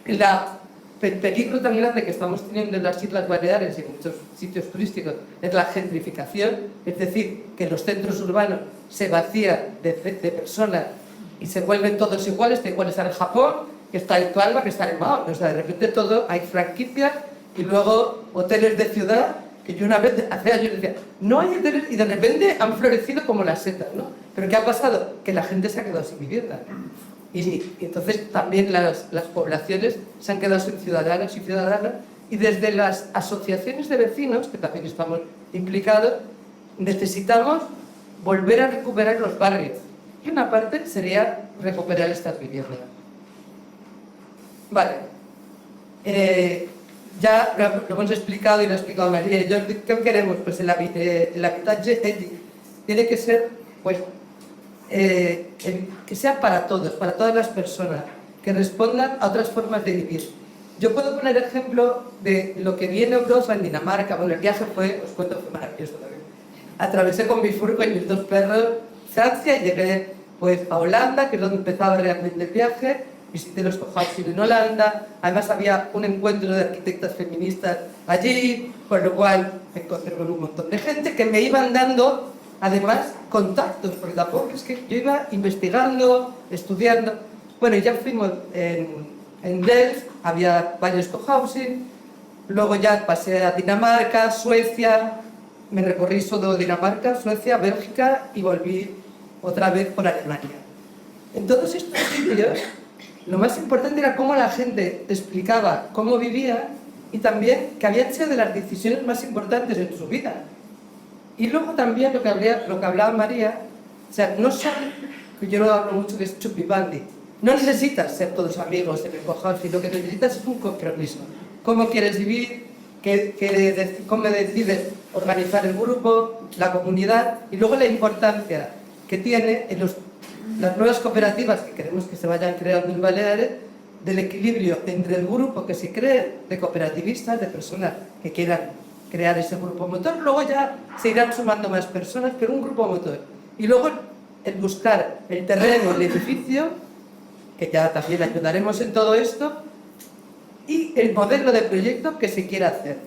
el peligro tan grande que estamos teniendo en las Islas Baleares y en muchos sitios turísticos es la gentrificación, es decir, que los centros urbanos se vacían de personas y se vuelven todos iguales, da igual estar en Japón, que está en Calva, que está en Mao, o sea, de repente todo, hay franquicias y luego hoteles de ciudad, que yo una vez, hace años decía, no hay hoteles, y de repente han florecido como las setas, ¿no? Pero ¿qué ha pasado? Que la gente se ha quedado sin vivienda. Y entonces también las poblaciones se han quedado sin ciudadanos y ciudadanas, y desde las asociaciones de vecinos, que también estamos implicados, necesitamos volver a recuperar los barrios. Y una parte sería recuperar estas viviendas. Vale. Ya lo hemos explicado y lo ha explicado María. ¿Qué queremos? Pues el habitatge ètic tiene que ser, pues, que sea para todos, para todas las personas, que respondan a otras formas de vivir. Yo puedo poner ejemplo de lo que vi en Europa, en Dinamarca. Bueno, el viaje fue, os cuento, fue maravilloso también. Atravesé con mi furgo y mis 2 perros Francia y llegué pues a Holanda, que es donde empezaba realmente el viaje. Visité los cohousing en Holanda, además había un encuentro de arquitectas feministas allí, con lo cual me encontré con un montón de gente que me iban dando, además, contactos, porque tampoco es que yo iba investigando, estudiando. Bueno, ya fuimos en Delft, había varios cohousing, luego ya pasé a Dinamarca, Suecia, me recorrí solo Dinamarca, Suecia, Bélgica y volví otra vez por Alemania. En todos estos sitios, lo más importante era cómo la gente te explicaba cómo vivía y también que habían sido de las decisiones más importantes en su vida. Y luego también lo que hablaba María, o sea, no son, yo lo hablo mucho, que es chupipandi. No necesitas ser todos amigos en el cohousing, lo que necesitas es un compromiso. ¿Cómo quieres vivir? ¿Cómo decides organizar el grupo, la comunidad? Y luego la importancia que tiene en las nuevas cooperativas que queremos que se vayan creando en Baleares, del equilibrio entre el grupo que se cree de cooperativistas, de personas que quieran crear ese grupo motor, luego ya se irán sumando más personas, pero un grupo motor. Y luego el buscar el terreno, el edificio, que ya también ayudaremos en todo esto, y el modelo de proyecto que se quiera hacer.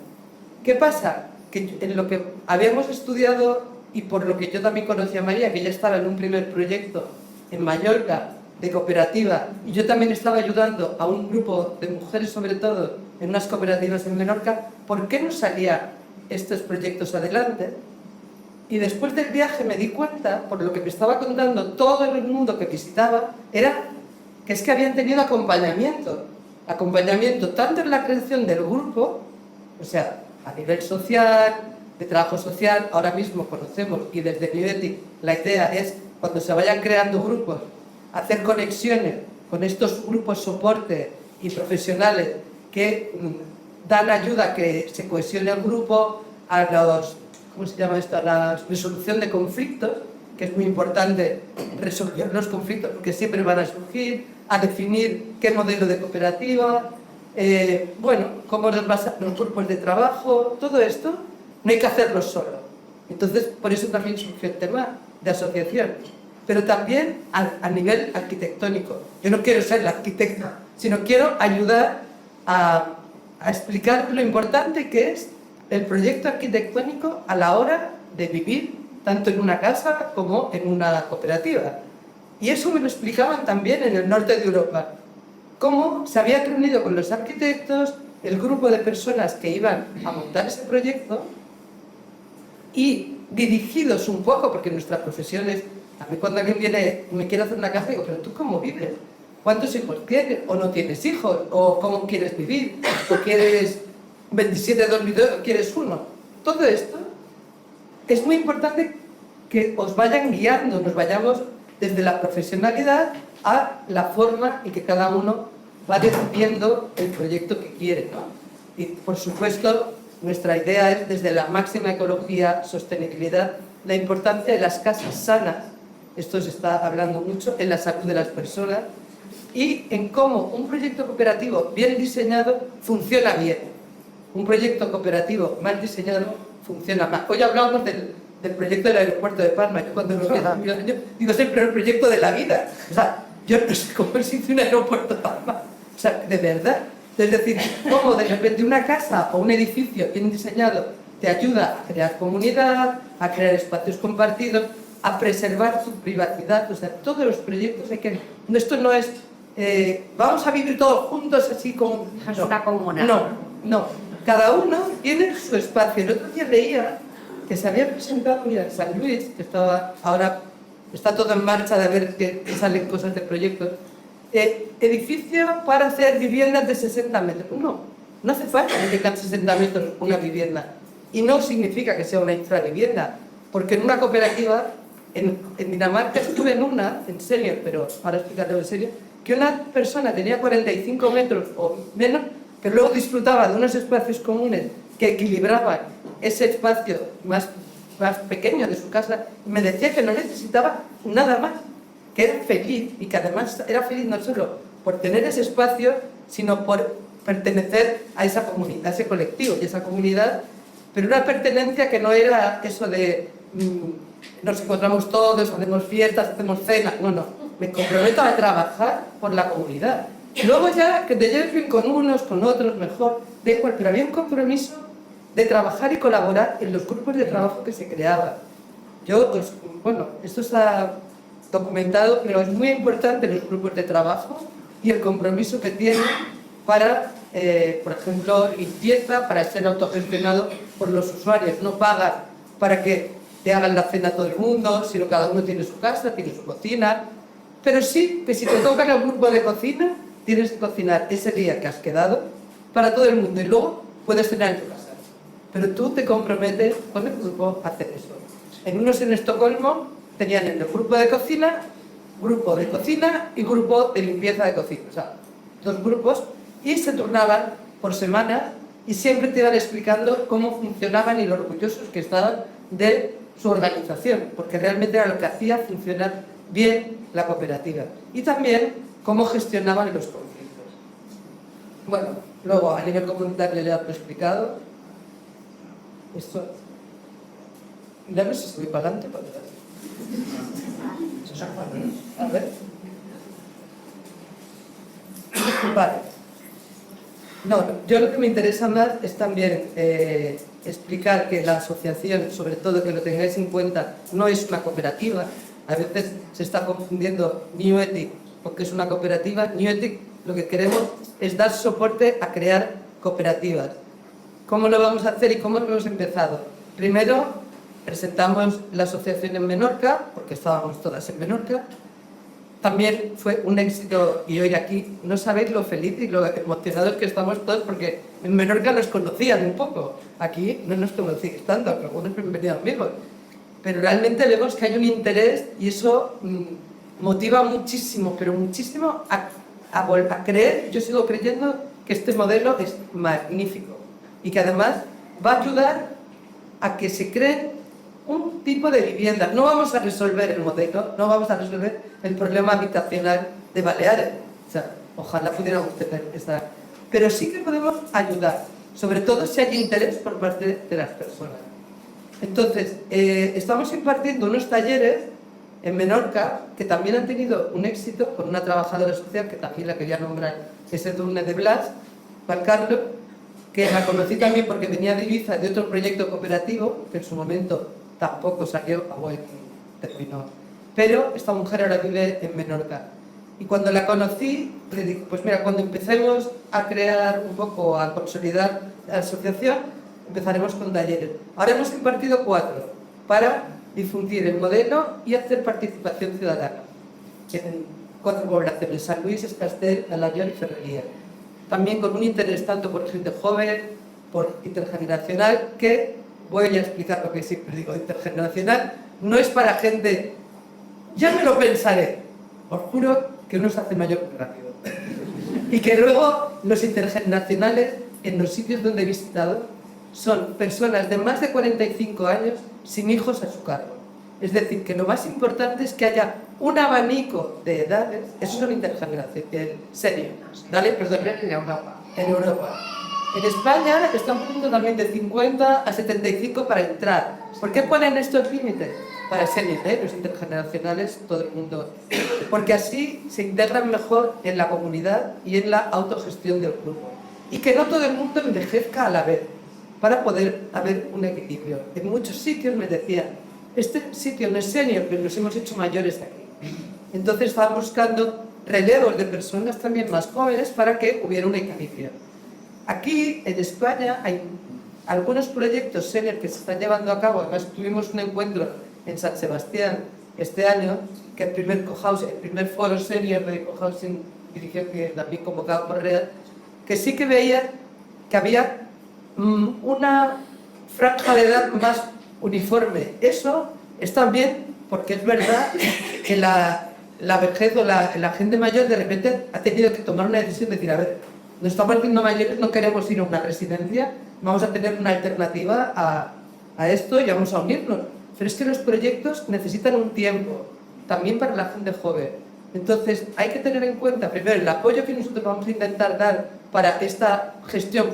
¿Qué pasa? Que en lo que habíamos estudiado, y por lo que yo también conocí a María, que ya estaba en un primer proyecto en Mallorca, de cooperativa, y yo también estaba ayudando a un grupo de mujeres, sobre todo, en unas cooperativas en Menorca, ¿por qué no salían estos proyectos adelante? Y después del viaje me di cuenta, por lo que me estaba contando todo el mundo que visitaba, era que es que habían tenido acompañamiento tanto en la creación del grupo, o sea, a nivel social, de trabajo social, ahora mismo conocemos, y desde Vivetic la idea es, cuando se vayan creando grupos, hacer conexiones con estos grupos soporte y profesionales que dan ayuda a que se cohesione el grupo, a los, ¿cómo se llama esto?, a la resolución de conflictos, que es muy importante resolver los conflictos porque siempre van a surgir, a definir qué modelo de cooperativa, bueno, cómo nos basan los grupos de trabajo, todo esto no hay que hacerlo solo. Entonces, por eso también surgió el tema de asociación, pero también a nivel arquitectónico. Yo no quiero ser la arquitecta, sino quiero ayudar a explicar lo importante que es el proyecto arquitectónico a la hora de vivir tanto en una casa como en una cooperativa. Y eso me lo explicaban también en el norte de Europa. Cómo se había reunido con los arquitectos, el grupo de personas que iban a montar ese proyecto, y dirigidos un poco, porque nuestra profesión es, a mí cuando alguien viene y me quiere hacer una casa, digo, pero ¿tú cómo vives? ¿Cuántos hijos tienes? ¿O no tienes hijos? ¿O cómo quieres vivir? ¿O quieres 27 dormitorios o quieres uno? Todo esto es muy importante que os vayan guiando, nos vayamos desde la profesionalidad a la forma en que cada uno va decidiendo el proyecto que quiere, ¿no? Y, por supuesto, nuestra idea es, desde la máxima ecología, sostenibilidad, la importancia de las casas sanas, esto se está hablando mucho, en la salud de las personas, y en cómo un proyecto cooperativo bien diseñado funciona bien. Un proyecto cooperativo mal diseñado funciona mal. Hoy hablábamos del proyecto del aeropuerto de Palma. Yo cuando lo veo, yo digo siempre el proyecto de la vida. O sea, yo no sé cómo se hizo un aeropuerto de Palma. O sea, de verdad. Es decir, cómo de repente una casa o un edificio bien diseñado te ayuda a crear comunidad, a crear espacios compartidos, a preservar su privacidad. O sea, todos los proyectos hay que... Esto no es... vamos a vivir todos juntos así como... Es una comuna. No. Cada uno tiene su espacio. El otro día leía que se había presentado, mira, en San Luis, que estaba ahora, está todo en marcha de ver que salen cosas de proyectos, edificio para hacer viviendas de 60 metros. No hace falta que tengan 60 metros una vivienda. Y no significa que sea una infravivienda, porque en una cooperativa, en Dinamarca estuve en una, en serio, pero ahora explicarlo en serio, que una persona tenía 45 metros o menos, pero luego disfrutaba de unos espacios comunes que equilibraban ese espacio más pequeño de su casa, y me decía que no necesitaba nada más, que era feliz, y que además era feliz no solo por tener ese espacio, sino por pertenecer a esa comunidad, a ese colectivo y esa comunidad, pero una pertenencia que no era eso de nos encontramos todos, hacemos fiestas, hacemos cenas. No, me comprometo a trabajar por la comunidad. Luego ya que te lleves bien con unos, con otros, mejor, da igual, pero había un compromiso de trabajar y colaborar en los grupos de trabajo que se creaban. Pues, esto está documentado, pero es muy importante los grupos de trabajo y el compromiso que tienen para, por ejemplo, limpieza, para ser autogestionado por los usuarios. No pagan para que te hagan la cena a todo el mundo, sino cada uno tiene su casa, tiene su cocina. Pero sí que si te toca el grupo de cocina, tienes que cocinar ese día que has quedado para todo el mundo y luego puedes cenar en tu casa. Pero tú te comprometes con el grupo a hacer eso. En unos en Estocolmo tenían el grupo de cocina y grupo de limpieza de cocina. O sea, 2 grupos, y se turnaban por semana y siempre te iban explicando cómo funcionaban y lo orgullosos que estaban de su organización, porque realmente era lo que hacía funcionar bien la cooperativa. Y también cómo gestionaban los conflictos. Bueno, luego a nivel comunitario ya lo he explicado. Esto... Ya no sé si voy para adelante o para atrás. A ver. Vale. No, yo lo que me interesa más es también explicar que la asociación, sobre todo que lo tengáis en cuenta, no es una cooperativa. A veces se está confundiendo New Ethic porque es una cooperativa. New Ethic lo que queremos es dar soporte a crear cooperativas. ¿Cómo lo vamos a hacer y cómo lo hemos empezado? Primero, presentamos la asociación en Menorca, porque estábamos todas en Menorca. También fue un éxito, y hoy aquí no sabéis lo feliz y lo emocionados que estamos todos, porque en Menorca nos conocían un poco, aquí no nos conocíais tanto, algunos han venido amigos, pero realmente vemos que hay un interés y eso motiva muchísimo, pero muchísimo a creer. Yo sigo creyendo que este modelo es magnífico y que además va a ayudar a que se creen un tipo de vivienda. No vamos a resolver el modelo, no vamos a resolver el problema habitacional de Baleares. O sea, ojalá pudiéramos tener esa... Pero sí que podemos ayudar, sobre todo si hay interés por parte de las personas. Entonces, estamos impartiendo unos talleres en Menorca que también han tenido un éxito con una trabajadora social que también la quería nombrar, que es Edurne de Blas, Juan Carlos, que la conocí también porque venía de Ibiza de otro proyecto cooperativo que en su momento tampoco salió a buen término. Pero esta mujer ahora vive en Menorca. Y cuando la conocí, le dije, pues mira, cuando empecemos a crear un poco, a consolidar la asociación, empezaremos con talleres. Ahora hemos impartido 4 para difundir el modelo y hacer participación ciudadana en 4 poblaciones: San Luis, Escastel, Alayón y Ferrería. También con un interés tanto por gente joven, por intergeneracional, que voy a explicar lo que siempre digo: intergeneracional no es para gente, ya me lo pensaré. Os juro que uno se hace mayor muy rápido. Y que luego los intergeneracionales, en los sitios donde he visitado, son personas de más de 45 años sin hijos a su cargo. Es decir, que lo más importante es que haya un abanico de edades, eso son intergeneracionales, serio, ¿vale? Perdón, En Europa. en Europa. En España están poniendo también de 50 a 75 para entrar. ¿Por qué ponen estos límites? Para ser los intergeneracionales, todo el mundo. Porque así se integran mejor en la comunidad y en la autogestión del grupo. Y que no todo el mundo envejezca a la vez, para poder haber un equilibrio. En muchos sitios me decían, este sitio no es senior, pero nos hemos hecho mayores de aquí. Entonces estaban buscando relevos de personas también más jóvenes para que hubiera un equilibrio. Aquí, en España, hay algunos proyectos senior que se están llevando a cabo. Además, tuvimos un encuentro en San Sebastián este año, que el primer foro senior de cohousing dirigió, que también convocado por REA, que sí que veía que había una franja de edad más uniforme. Eso está bien, porque es verdad que la vejez o la gente mayor de repente ha tenido que tomar una decisión de decir, a ver, nos estamos haciendo mayores, no queremos ir a una residencia, vamos a tener una alternativa a esto y vamos a unirnos. Pero es que los proyectos necesitan un tiempo, también para la gente joven. Entonces, hay que tener en cuenta, primero, el apoyo que nosotros vamos a intentar dar para esta gestión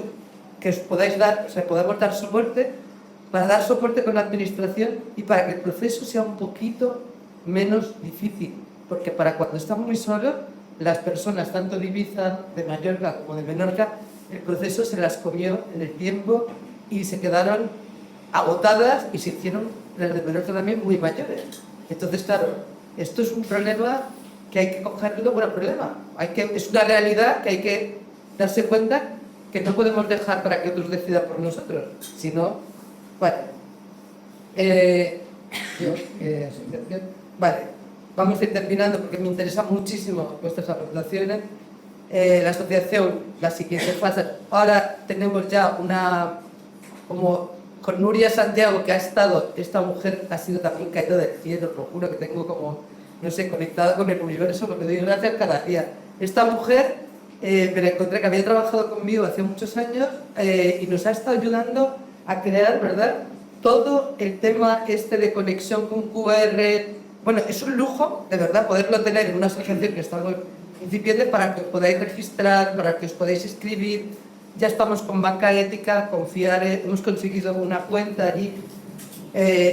que os podáis dar, o sea, podamos dar soporte, para dar soporte con la administración y para que el proceso sea un poquito menos difícil. Porque para cuando estamos muy solos, las personas, tanto de Ibiza, de Mallorca como de Menorca, el proceso se las comió en el tiempo y se quedaron agotadas y se hicieron, las de Menorca también, muy mayores. Entonces, claro, esto es un problema que hay que cogerlo, bueno, problema. Es una realidad que hay que darse cuenta que no podemos dejar para que otros decidan por nosotros, sino, vale. Vale, vamos a ir terminando porque me interesan muchísimo vuestras aportaciones. La asociación, la siguiente fase, ahora tenemos ya una, como con Nuria Santiago, que ha estado, esta mujer ha sido también caída del cielo, lo juro que tengo como, no sé, conectada con el universo, porque doy gracias cada día. Esta mujer me la encontré, que había trabajado conmigo hace muchos años y nos ha estado ayudando a crear, ¿verdad?, todo el tema este de conexión con QR. Bueno, es un lujo, de verdad, poderlo tener en una asociación que está muy incipiente, para que os podáis registrar, para que os podáis inscribir. Ya estamos con banca ética, con FIARE, hemos conseguido una cuenta allí.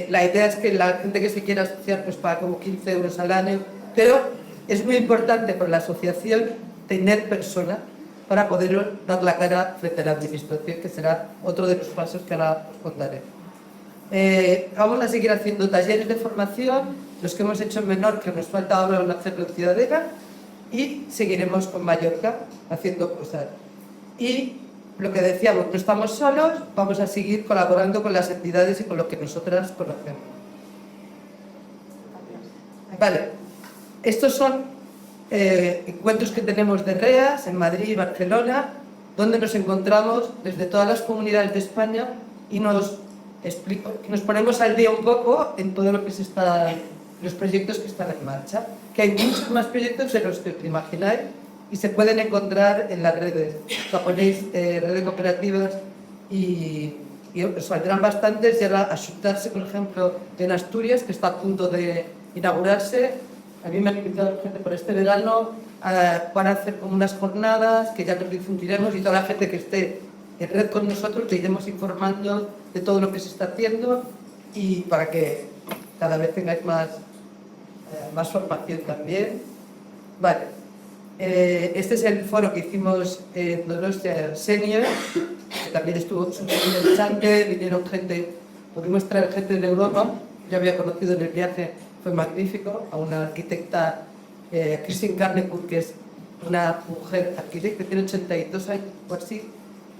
La idea es que la gente que se quiera asociar pues paga como 15 euros al año, pero es muy importante para la asociación tener personas para poder dar la cara frente a la administración, que será otro de los pasos que ahora os contaré. Vamos a seguir haciendo talleres de formación, los que hemos hecho en Menorca, nos falta ahora hacerlo en Ciudadela, y seguiremos con Mallorca haciendo cosas. Y lo que decíamos, no estamos solos, vamos a seguir colaborando con las entidades y con lo que nosotras conocemos. Vale, estos son encuentros que tenemos de REAS en Madrid y Barcelona, donde nos encontramos desde todas las comunidades de España y nos ponemos al día un poco en todo lo que los proyectos que están en marcha, que hay muchos más proyectos de los que os imagináis y se pueden encontrar en las redes. O sea, ponéis redes cooperativas y os saldrán bastantes. Y ahora Axuntarse, por ejemplo, en Asturias, que está a punto de inaugurarse. A mí me han invitado gente por este verano para hacer como unas jornadas que ya nos difundiremos, y toda la gente que esté en red con nosotros le iremos informando de todo lo que se está haciendo, y para que cada vez tengáis más formación también. Vale. Este es el foro que hicimos en Donostia Senior, que también estuvo súper interesante. Vinieron gente, pudimos traer gente de Europa. Yo había conocido en el viaje, fue magnífico, a una arquitecta, Christine Carnecourt, que es una mujer arquitecta que tiene 82 años o así,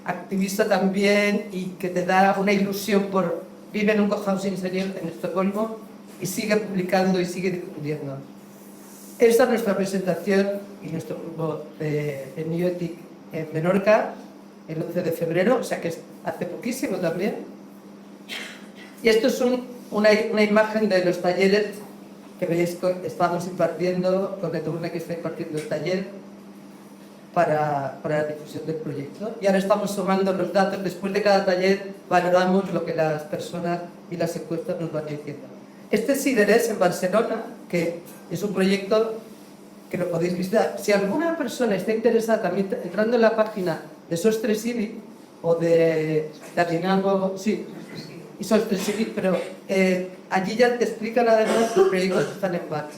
activista también, y que te da una ilusión vive en un cohousing senior en Estocolmo y sigue publicando y sigue difundiendo. Esta es nuestra presentación y nuestro grupo de New Ethic en Menorca, el 11 de febrero, o sea que es hace poquísimo también. Y esto es una imagen de los talleres que veis que estamos impartiendo, con Retorna, que está impartiendo el taller. para la difusión del proyecto. Y ahora estamos sumando los datos. Después de cada taller valoramos lo que las personas y las encuestas nos van diciendo. Este Sideres en Barcelona, que es un proyecto que lo podéis visitar. Si alguna persona está interesada también entrando en la página de Sostre City o de Atinalgo, sí, y Sostre City, pero allí ya te explican además los proyectos que están en marcha.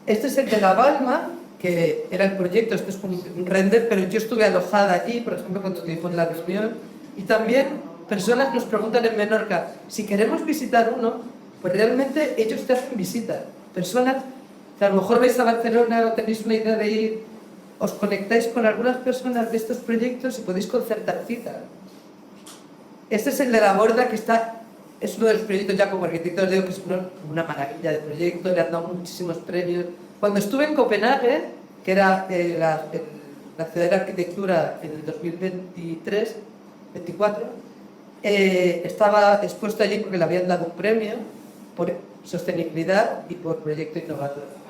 Este es el de La Balma, que era el proyecto, esto es como un render, pero yo estuve alojada allí, por ejemplo, cuando tuvimos la reunión, y también personas nos preguntan en Menorca, si queremos visitar uno, pues realmente ellos te hacen visita. Personas que a lo mejor vais a Barcelona o tenéis una idea de ir, os conectáis con algunas personas de estos proyectos y podéis concertar cita. Este es el de La Borda, que es uno de los proyectos ya como arquitecto, digo que es una maravilla de proyecto, le han dado muchísimos premios. Cuando estuve en Copenhague, que era la ciudad de la arquitectura en el 2023-24, estaba expuesto allí porque le habían dado un premio por sostenibilidad y por proyecto innovador.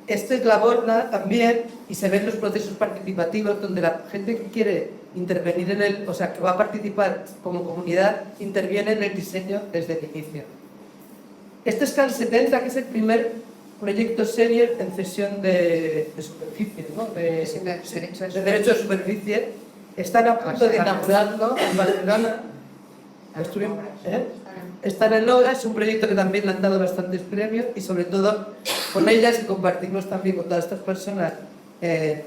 Este es La Borda también, y se ven los procesos participativos donde la gente que quiere intervenir en él, o sea, que va a participar como comunidad, interviene en el diseño desde el inicio. Este es CAN 70, que es el primer proyecto senior en cesión de superficie, ¿no? de derecho de superficie. Están a punto de inaugurarlo en Barcelona. Están en obra, es un proyecto que también le han dado bastantes premios y sobre todo con ellas y compartimos también con todas estas personas en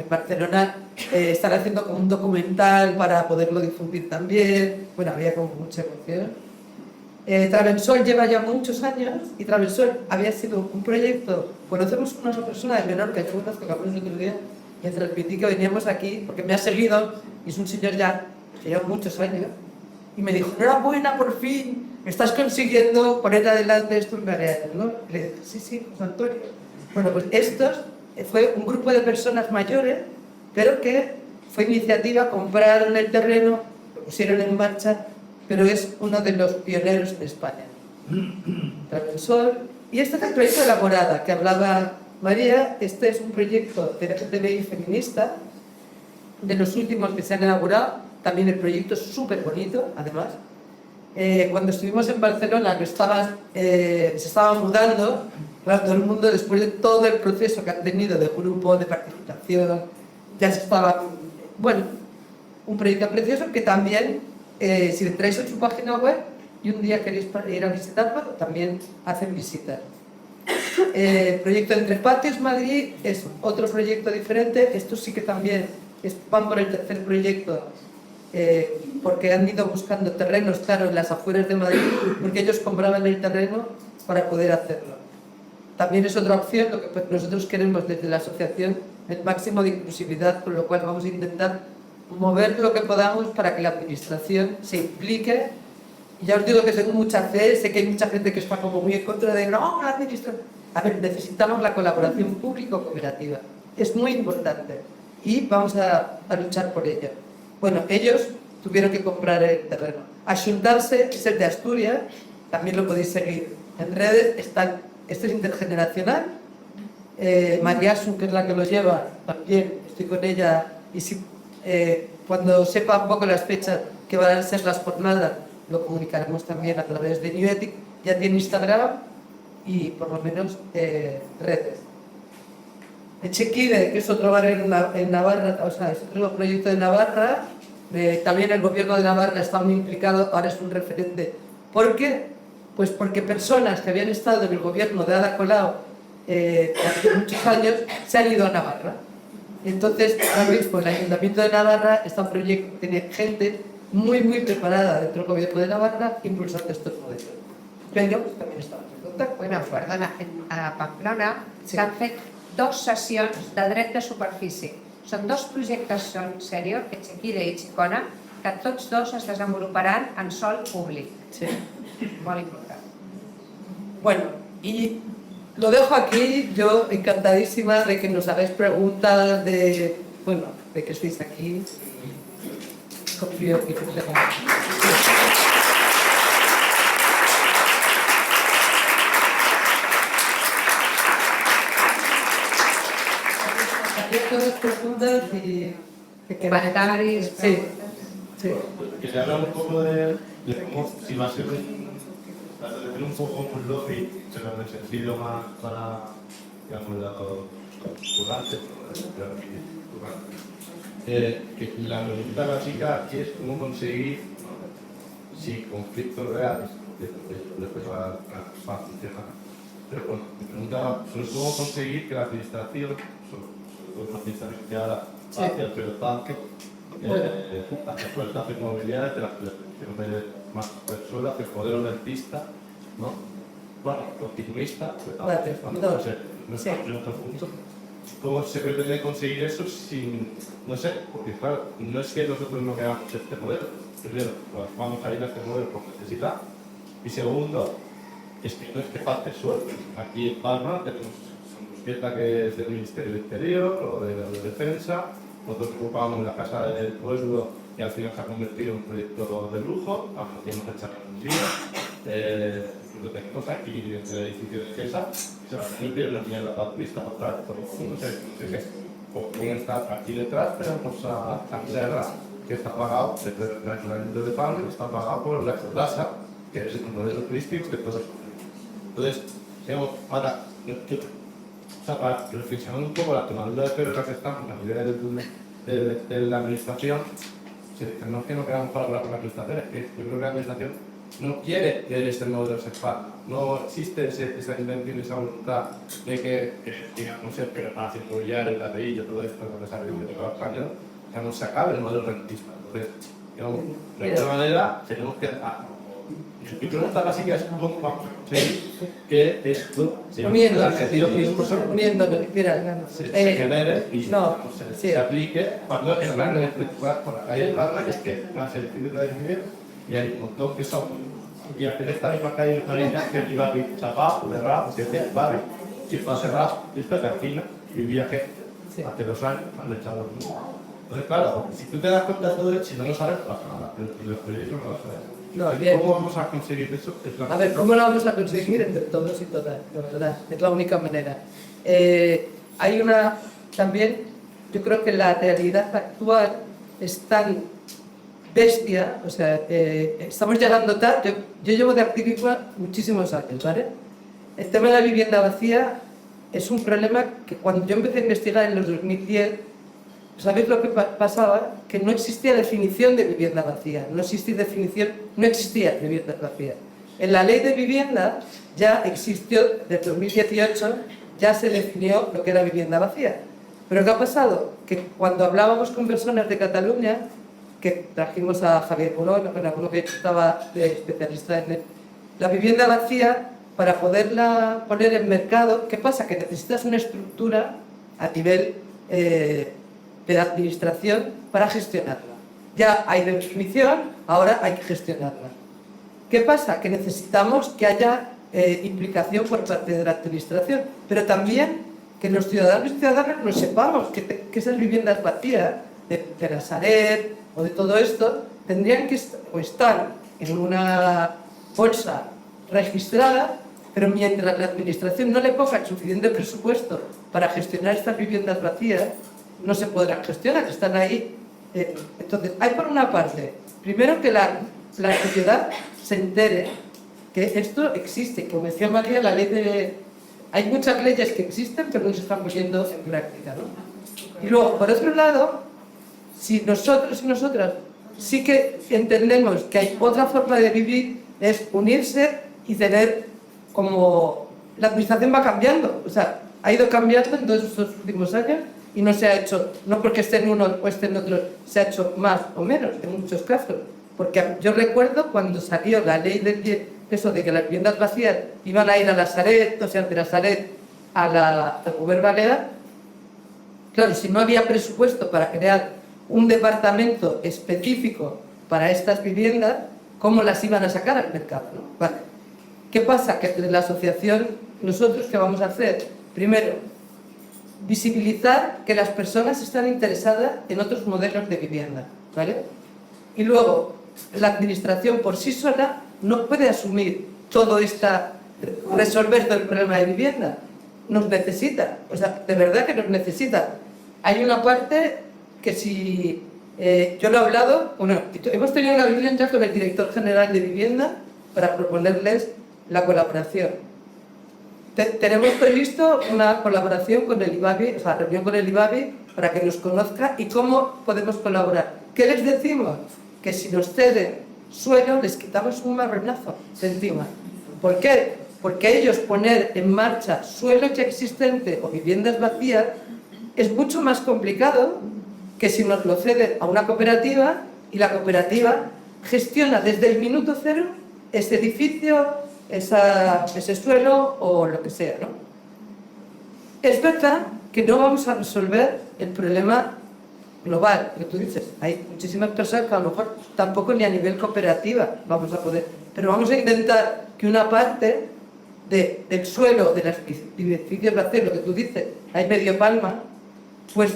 Barcelona. Están haciendo como un documental para poderlo difundir también. Bueno, había como mucha emoción. Travensol lleva ya muchos años y Travensol había sido un proyecto. Conocemos una persona de Menorca, que conozco el otro día, y transmití que veníamos aquí porque me ha seguido y es un señor ya que lleva muchos años. Y me dijo, enhorabuena, por fin, estás consiguiendo poner adelante esto en Baleares, ¿no? Y le dije, sí, José Antonio. Bueno, pues estos fue un grupo de personas mayores, pero que fue iniciativa, compraron el terreno, lo pusieron en marcha, pero es uno de los pioneros en España. Travensol. Y este es el proyecto de La Morada, que hablaba María. Este es un proyecto de LGTBI feminista, de los últimos que se han inaugurado. También el proyecto es súper bonito, además. Cuando estuvimos en Barcelona, que se estaba mudando, claro, todo el mundo, después de todo el proceso que han tenido de grupo, de participación, ya se estaba... Bueno, un proyecto precioso que también, si entráis en su página web y un día queréis ir a visitarlo, también hacen visitas. Proyecto Entre Patios Madrid es otro proyecto diferente. Esto sí que también van por el tercer proyecto. Porque han ido buscando terrenos, claro, en las afueras de Madrid, porque ellos compraban el terreno para poder hacerlo. También es otra opción, lo que nosotros queremos desde la asociación, el máximo de inclusividad, con lo cual vamos a intentar mover lo que podamos para que la administración se implique. Y ya os digo que tengo mucha fe, sé que hay mucha gente que está como muy en contra de no, la administración. A ver, necesitamos la colaboración público-cooperativa, es muy importante y vamos a luchar por ello. Bueno, ellos tuvieron que comprar el terreno. Ayuntarse es el de Asturias, también lo podéis seguir en redes, este es intergeneracional. María Asun, que es la que lo lleva, también estoy con ella, y si, cuando sepa un poco las fechas que van a ser las jornadas, lo comunicaremos también a través de New Ethic. Ya tiene Instagram y por lo menos redes. Echequide, que es otro barrio en Navarra, o sea, es otro proyecto de Navarra. También el gobierno de Navarra está muy implicado, ahora es un referente. ¿Por qué? Pues porque personas que habían estado en el gobierno de Ada Colau hace muchos años se han ido a Navarra. Entonces, ahora mismo el Ayuntamiento de Navarra está un proyecto, tiene gente muy preparada dentro del gobierno de Navarra impulsando estos modelos. Venga, pues también estamos en contacto. Bueno, perdona, a Pamplona s'han fet 2 sessions de dret de superfície. Són 2 projectes sènior, Echequide i Chicona, que tots 2 es desenvoluparan en sòl públic. Sí. Molt important. Bueno, y lo dejo aquí, yo encantadísima de que nos hagáis preguntas, de que estéis aquí. Confío que todo esto profundas y que Bancaris, Sí, sí. Que se habla un poco de cómo, si va a ser un poco un lobby, será un sencillo más para, digamos, los currantes, que la pregunta básica aquí es cómo conseguir, si conflictos reales, después va a funcionar. Pero bueno, mi pregunta va sobre cómo conseguir que la administración, sobre todo la administración que ahora hacia el pelotazo, hacia el pelotazo inmobiliario, de las relaciones más personas, el modelo rentista, ¿no? Bueno, continuista, no sé, en otro punto. ¿Cómo se pretende conseguir eso sin, no sé, porque claro, no es que nosotros no queramos este modelo, primero, pues vamos a ir a este modelo por necesidad, y segundo, es que no es que falte suerte. Aquí en Palma tenemos Somosquieta, que es del Ministerio del Interior o de la Defensa, nosotros ocupábamos la Casa del Pueblo y al final se ha convertido en un proyecto de lujo, ahora tenemos el Charanzía, lo tenemos aquí en el edificio de Gesa, se va a permitir la mierda patruista otra vez, no sé qué. O pueden estar aquí detrás, tenemos a Serra, que está pagado desde el Ayuntamiento de Palma, que está pagado por la Plaza, que es el modelo turístico que todos. Entonces, digamos, para reflexionar un poco la tomadura de pelo que estamos a nivel de la administración, no es que no queramos colaborar con la administración, es que yo creo que la administración no quiere que este modelo se expanda. No existe esa intención, esa voluntad de que digamos, el preparación inmobiliaria, el API, todo esto, con esa reunión de toda España, que no se acabe el modelo rentista. Entonces, digamos, de alguna manera, tenemos que. Mi pregunta básica es un poco más que esto se genere y se aplique cuando el plan de estructurar por la calle Parra, que es que la selección de la vivir y hay un montón que son. Y hacer esta misma calle de Marina, que iba a ir chapado, cerrado, que es barrio, que está cerrado, y esta cantina, y viaje hace 2 años, han echado. Entonces, claro, si tú te das cuenta de todo eso, si no lo sabes, no pasa nada. Los proyectos no lo saben. No, bien. ¿Cómo vamos a conseguir eso? A ver, ¿cómo lo vamos a conseguir? Entre todos y todas, ¿verdad? Es la única manera. Hay una, también, yo creo que la realidad actual es tan bestia, o sea, estamos llegando tarde. Yo llevo de activismo muchísimos años, ¿vale? El tema de la vivienda vacía es un problema que cuando yo empecé a investigar en los 2010, ¿sabéis lo que pasaba? Que no existía definición de vivienda vacía, no existía vivienda vacía. En la ley de vivienda ya existió, desde 2018, ya se definió lo que era vivienda vacía. Pero ¿qué ha pasado? Que cuando hablábamos con personas de Cataluña, que trajimos a Javier Morón, que estaba de especialista en la vivienda vacía, para poderla poner en mercado, ¿qué pasa? Que necesitas una estructura a nivel de la administración para gestionarla. Ya hay definición, ahora hay que gestionarla. ¿Qué pasa? Que necesitamos que haya implicación por parte de la administración, pero también que los ciudadanos y ciudadanas lo sepamos, que esas viviendas vacías de la Sareb o de todo esto tendrían que estar en una bolsa registrada, pero mientras la administración no le ponga el suficiente presupuesto para gestionar estas viviendas vacías, no se podrán gestionar, están ahí. Entonces, hay por una parte, primero que la sociedad se entere que esto existe. Como decía María, la ley de... Hay muchas leyes que existen, pero no se están poniendo en práctica, ¿no? Y luego, por otro lado, si nosotros y nosotras sí que entendemos que hay otra forma de vivir, es unirse y tener como... La administración va cambiando, o sea, ha ido cambiando en todos estos últimos años y no se ha hecho, no porque esté en uno o esté en otro, se ha hecho más o menos en muchos casos. Porque yo recuerdo cuando salió la ley de eso de que las viviendas vacías iban a ir a la Sareb, o sea, de la Sareb a la Govern Balear. Claro, si no había presupuesto para crear un departamento específico para estas viviendas, ¿cómo las iban a sacar al mercado, ¿no? Vale. ¿Qué pasa? Que desde la asociación, nosotros, ¿qué vamos a hacer? Primero, visibilizar que las personas están interesadas en otros modelos de vivienda, ¿vale? Y luego, la administración por sí sola no puede asumir resolver todo el problema de vivienda. Nos necesita, o sea, de verdad que nos necesita. hay una parte que si yo lo he hablado, bueno, hemos tenido una reunión ya con el director general de vivienda para proponerles la colaboración. Tenemos previsto una colaboración con el IBABI, o sea, reunión con el IBABI para que nos conozca y cómo podemos colaborar. ¿Qué les decimos? Que si nos ceden suelo, les quitamos un marronazo de encima. ¿Por qué? Porque ellos poner en marcha suelo ya existente o viviendas vacías es mucho más complicado que si nos lo ceden a una cooperativa y la cooperativa gestiona desde el minuto cero ese edificio, ese suelo o lo que sea, ¿no? Es verdad que no vamos a resolver el problema global, que tú dices, hay muchísimas personas que a lo mejor tampoco ni a nivel cooperativa vamos a poder, pero vamos a intentar que una parte del suelo, de los edificios vacíos, lo que tú dices, hay medio palma, pues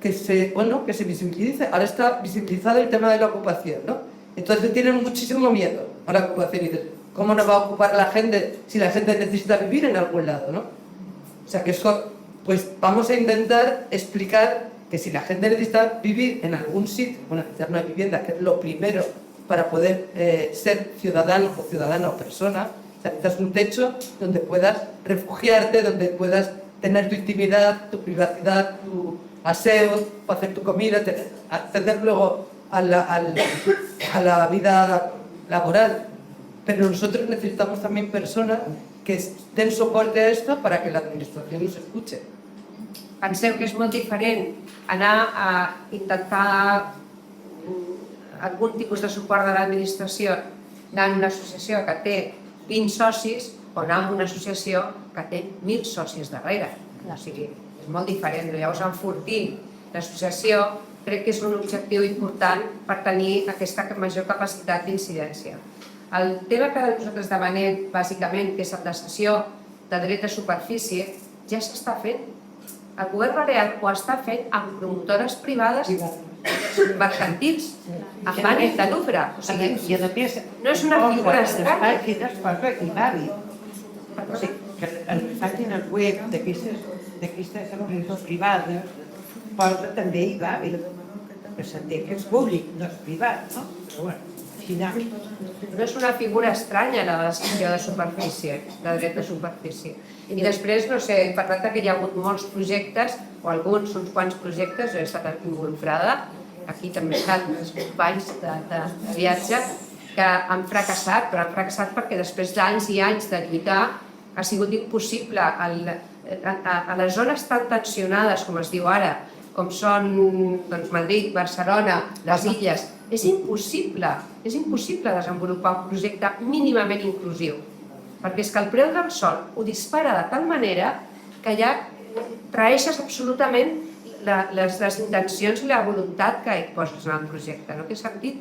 que se visibilice. Ahora está visibilizado el tema de la ocupación, ¿no? Entonces tienen muchísimo miedo a la ocupación y dicen, ¿cómo no va a ocupar la gente si la gente necesita vivir en algún lado, ¿no? O sea que eso, pues vamos a intentar explicar que si la gente necesita vivir en algún sitio, necesitar una vivienda, que es lo primero para poder ser ciudadano o ciudadana o persona, necesitas un techo donde puedas refugiarte, donde puedas tener tu intimidad, tu privacidad, tu aseo, hacer tu comida, acceder luego a la vida laboral. Pero nosotros necesitamos también personas que den soporte a esto para que la administración nos escuche. Penseu que és molt diferent anar a intentar algun tipus de suport de l'administració anar en una associació que té 20 socis o anar en una associació que té 1.000 socis darrere. O sigui, és molt diferent. Llavors, enfortir l'associació crec que és un objectiu important per tenir aquesta major capacitat d'incidència. El tema que nosaltres demanem, bàsicament, que és el de cessió de dret de superfície, ja s'està fent. El govern balear ho està fent amb promotores privades mercantils, amb ànim de lucre. O sigui, I a més, no és una figura les estranya. pàgines posa IBABI. O sigui, que en les pàgines web d'aquestes empreses privades posa també IBABI. Que s'entén que és públic, no és privat, no? Però bueno, al final... No és una figura estranya la de cessió de superfície, de dret de superfície. I després, no sé, he parlat que hi ha hagut molts projectes, o alguns, uns quants projectes, jo he estat involucrada, aquí també estan els companys de viatge, que han fracassat, però han fracassat perquè després d'anys i anys de lluitar ha sigut impossible. A les zones tan tensionades, com es diu ara, com són Madrid, Barcelona, les Illes, és impossible desenvolupar un projecte mínimament inclusiu. Perquè és que el preu del sòl ho dispara de tal manera que ja traeixes absolutament les intencions i la voluntat que hi poses en el projecte. No té sentit?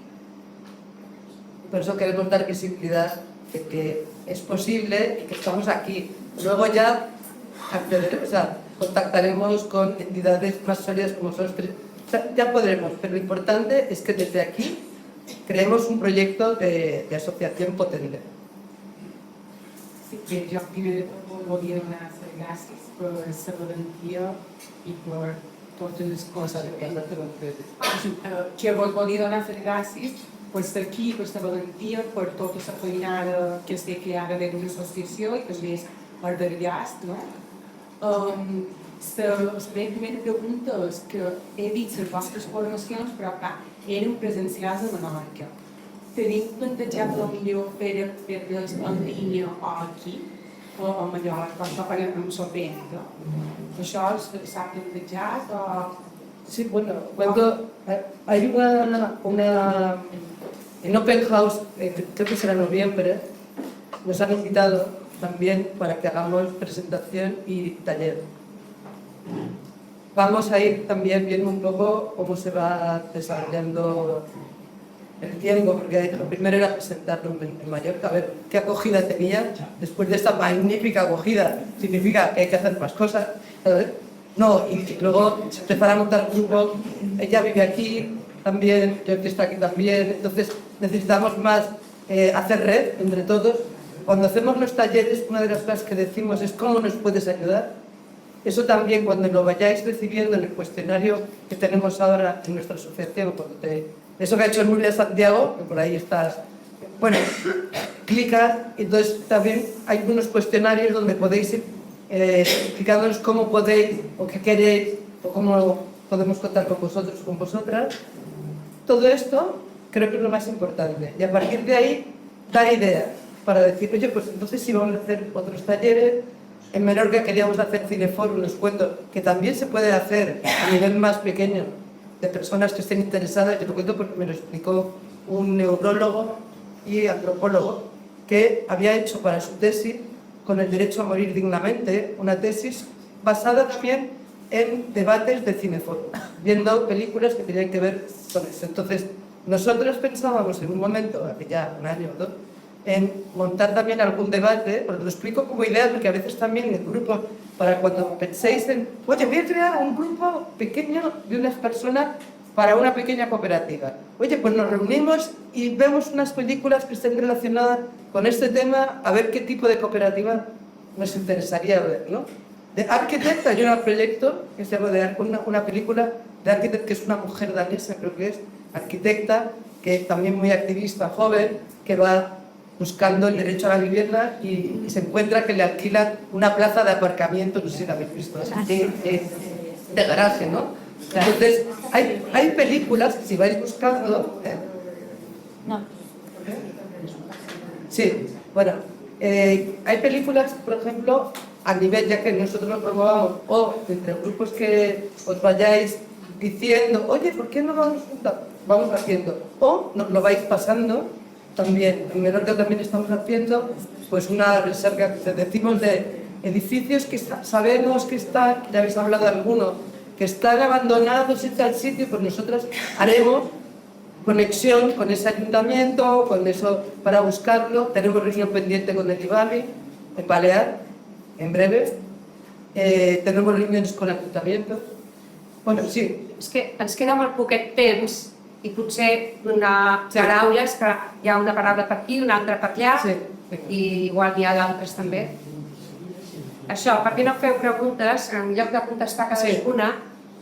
Por eso queremos dar visibilidad de que es posible y que estamos aquí. Luego ya contactaremos con entidades más sólidas como son ya podremos, pero lo importante es que desde aquí creemos un proyecto de asociación potente. Sí, yo primero volví a hacer gracias por esa valentía y por todas las cosas que han hecho. Quiero volver a hacer gracias por estar aquí, por esta valentía, por todo ese apoyo que se creado de una asociación y también por el gas, ¿no? La primera pregunta és que he vist les vostres formacions, però clar, eren presencials a Menorca. Teniu plantejat potser fer-les en línia o aquí, o a Mallorca, això farem sorprendre. Això s'ha plantejat o... Sí, bueno, cuando hay en Open House, creo que será en noviembre, nos han invitado también para que hagamos presentación y taller. Vamos a ir también viendo un poco cómo se va desarrollando el tiempo, porque lo primero era presentarlo en Mallorca, a ver qué acogida tenía. Después de esta magnífica acogida, significa que hay que hacer más cosas. No, y luego se empezar a montar un grupo. Ella vive aquí también, yo que está aquí también, entonces necesitamos más hacer red entre todos. Cuando hacemos los talleres, una de las cosas que decimos es ¿cómo nos puedes ayudar? eso también cuando lo vayáis recibiendo en el cuestionario que tenemos ahora en nuestra asociación, eso que ha hecho Nuria Santiago, que por ahí está, bueno, clica, entonces también hay unos cuestionarios donde podéis ir explicándonos cómo podéis, o qué queréis, o cómo podemos contar con vosotros o con vosotras. Todo esto creo que es lo más importante. Y a partir de ahí, dar ideas para decir, oye, pues entonces sí vamos a hacer otros talleres. En Menorca queríamos hacer cineforum, les cuento, que también se puede hacer a nivel más pequeño, de personas que estén interesadas. Yo lo cuento porque me lo explicó un neurólogo y antropólogo que había hecho para su tesis, con el derecho a morir dignamente, una tesis basada también en debates de cineforum, viendo películas que tenían que ver con eso. Entonces, nosotros pensábamos en un momento, hace ya un año o dos, en montar también algún debate, os lo explico como idea, porque a veces también en el grupo, para cuando penséis en, oye, voy a crear un grupo pequeño de unas personas para una pequeña cooperativa. Oye, pues nos reunimos y vemos unas películas que estén relacionadas con este tema, a ver qué tipo de cooperativa nos interesaría ver, ¿no? De Architect hay un proyecto que se llama una película de Architect, que es una mujer danesa, creo que es, arquitecta, que es también muy activista, joven, que va buscando el derecho a la vivienda y se encuentra que le alquilan una plaza de aparcamiento, no sé si la habéis visto, de garaje, ¿no? Entonces, hay películas, si vais buscando... Sí, bueno, hay películas, por ejemplo, a nivel, ya que nosotros lo promovamos, o entre grupos que os vayáis diciendo, oye, ¿por qué no vamos juntos? Vamos haciendo, o nos lo vais pasando también. En Menorca también estamos haciendo pues una reserva, que decimos, de edificios que sabemos que están, ya habéis hablado de algunos, que están abandonados en tal sitio, pues nosotros haremos conexión con ese ayuntamiento, con eso para buscarlo. Tenemos reunión pendiente con el IBAMI, en Balear, en breve. Tenemos reuniones con ayuntamientos. Bueno, sí. És que ens queda molt poquet temps i potser donar paraules, que hi ha una paraula per aquí, una altra per allà, i igual n'hi ha d'altres també. Això, per què no feu preguntes, en lloc de contestar cadascuna,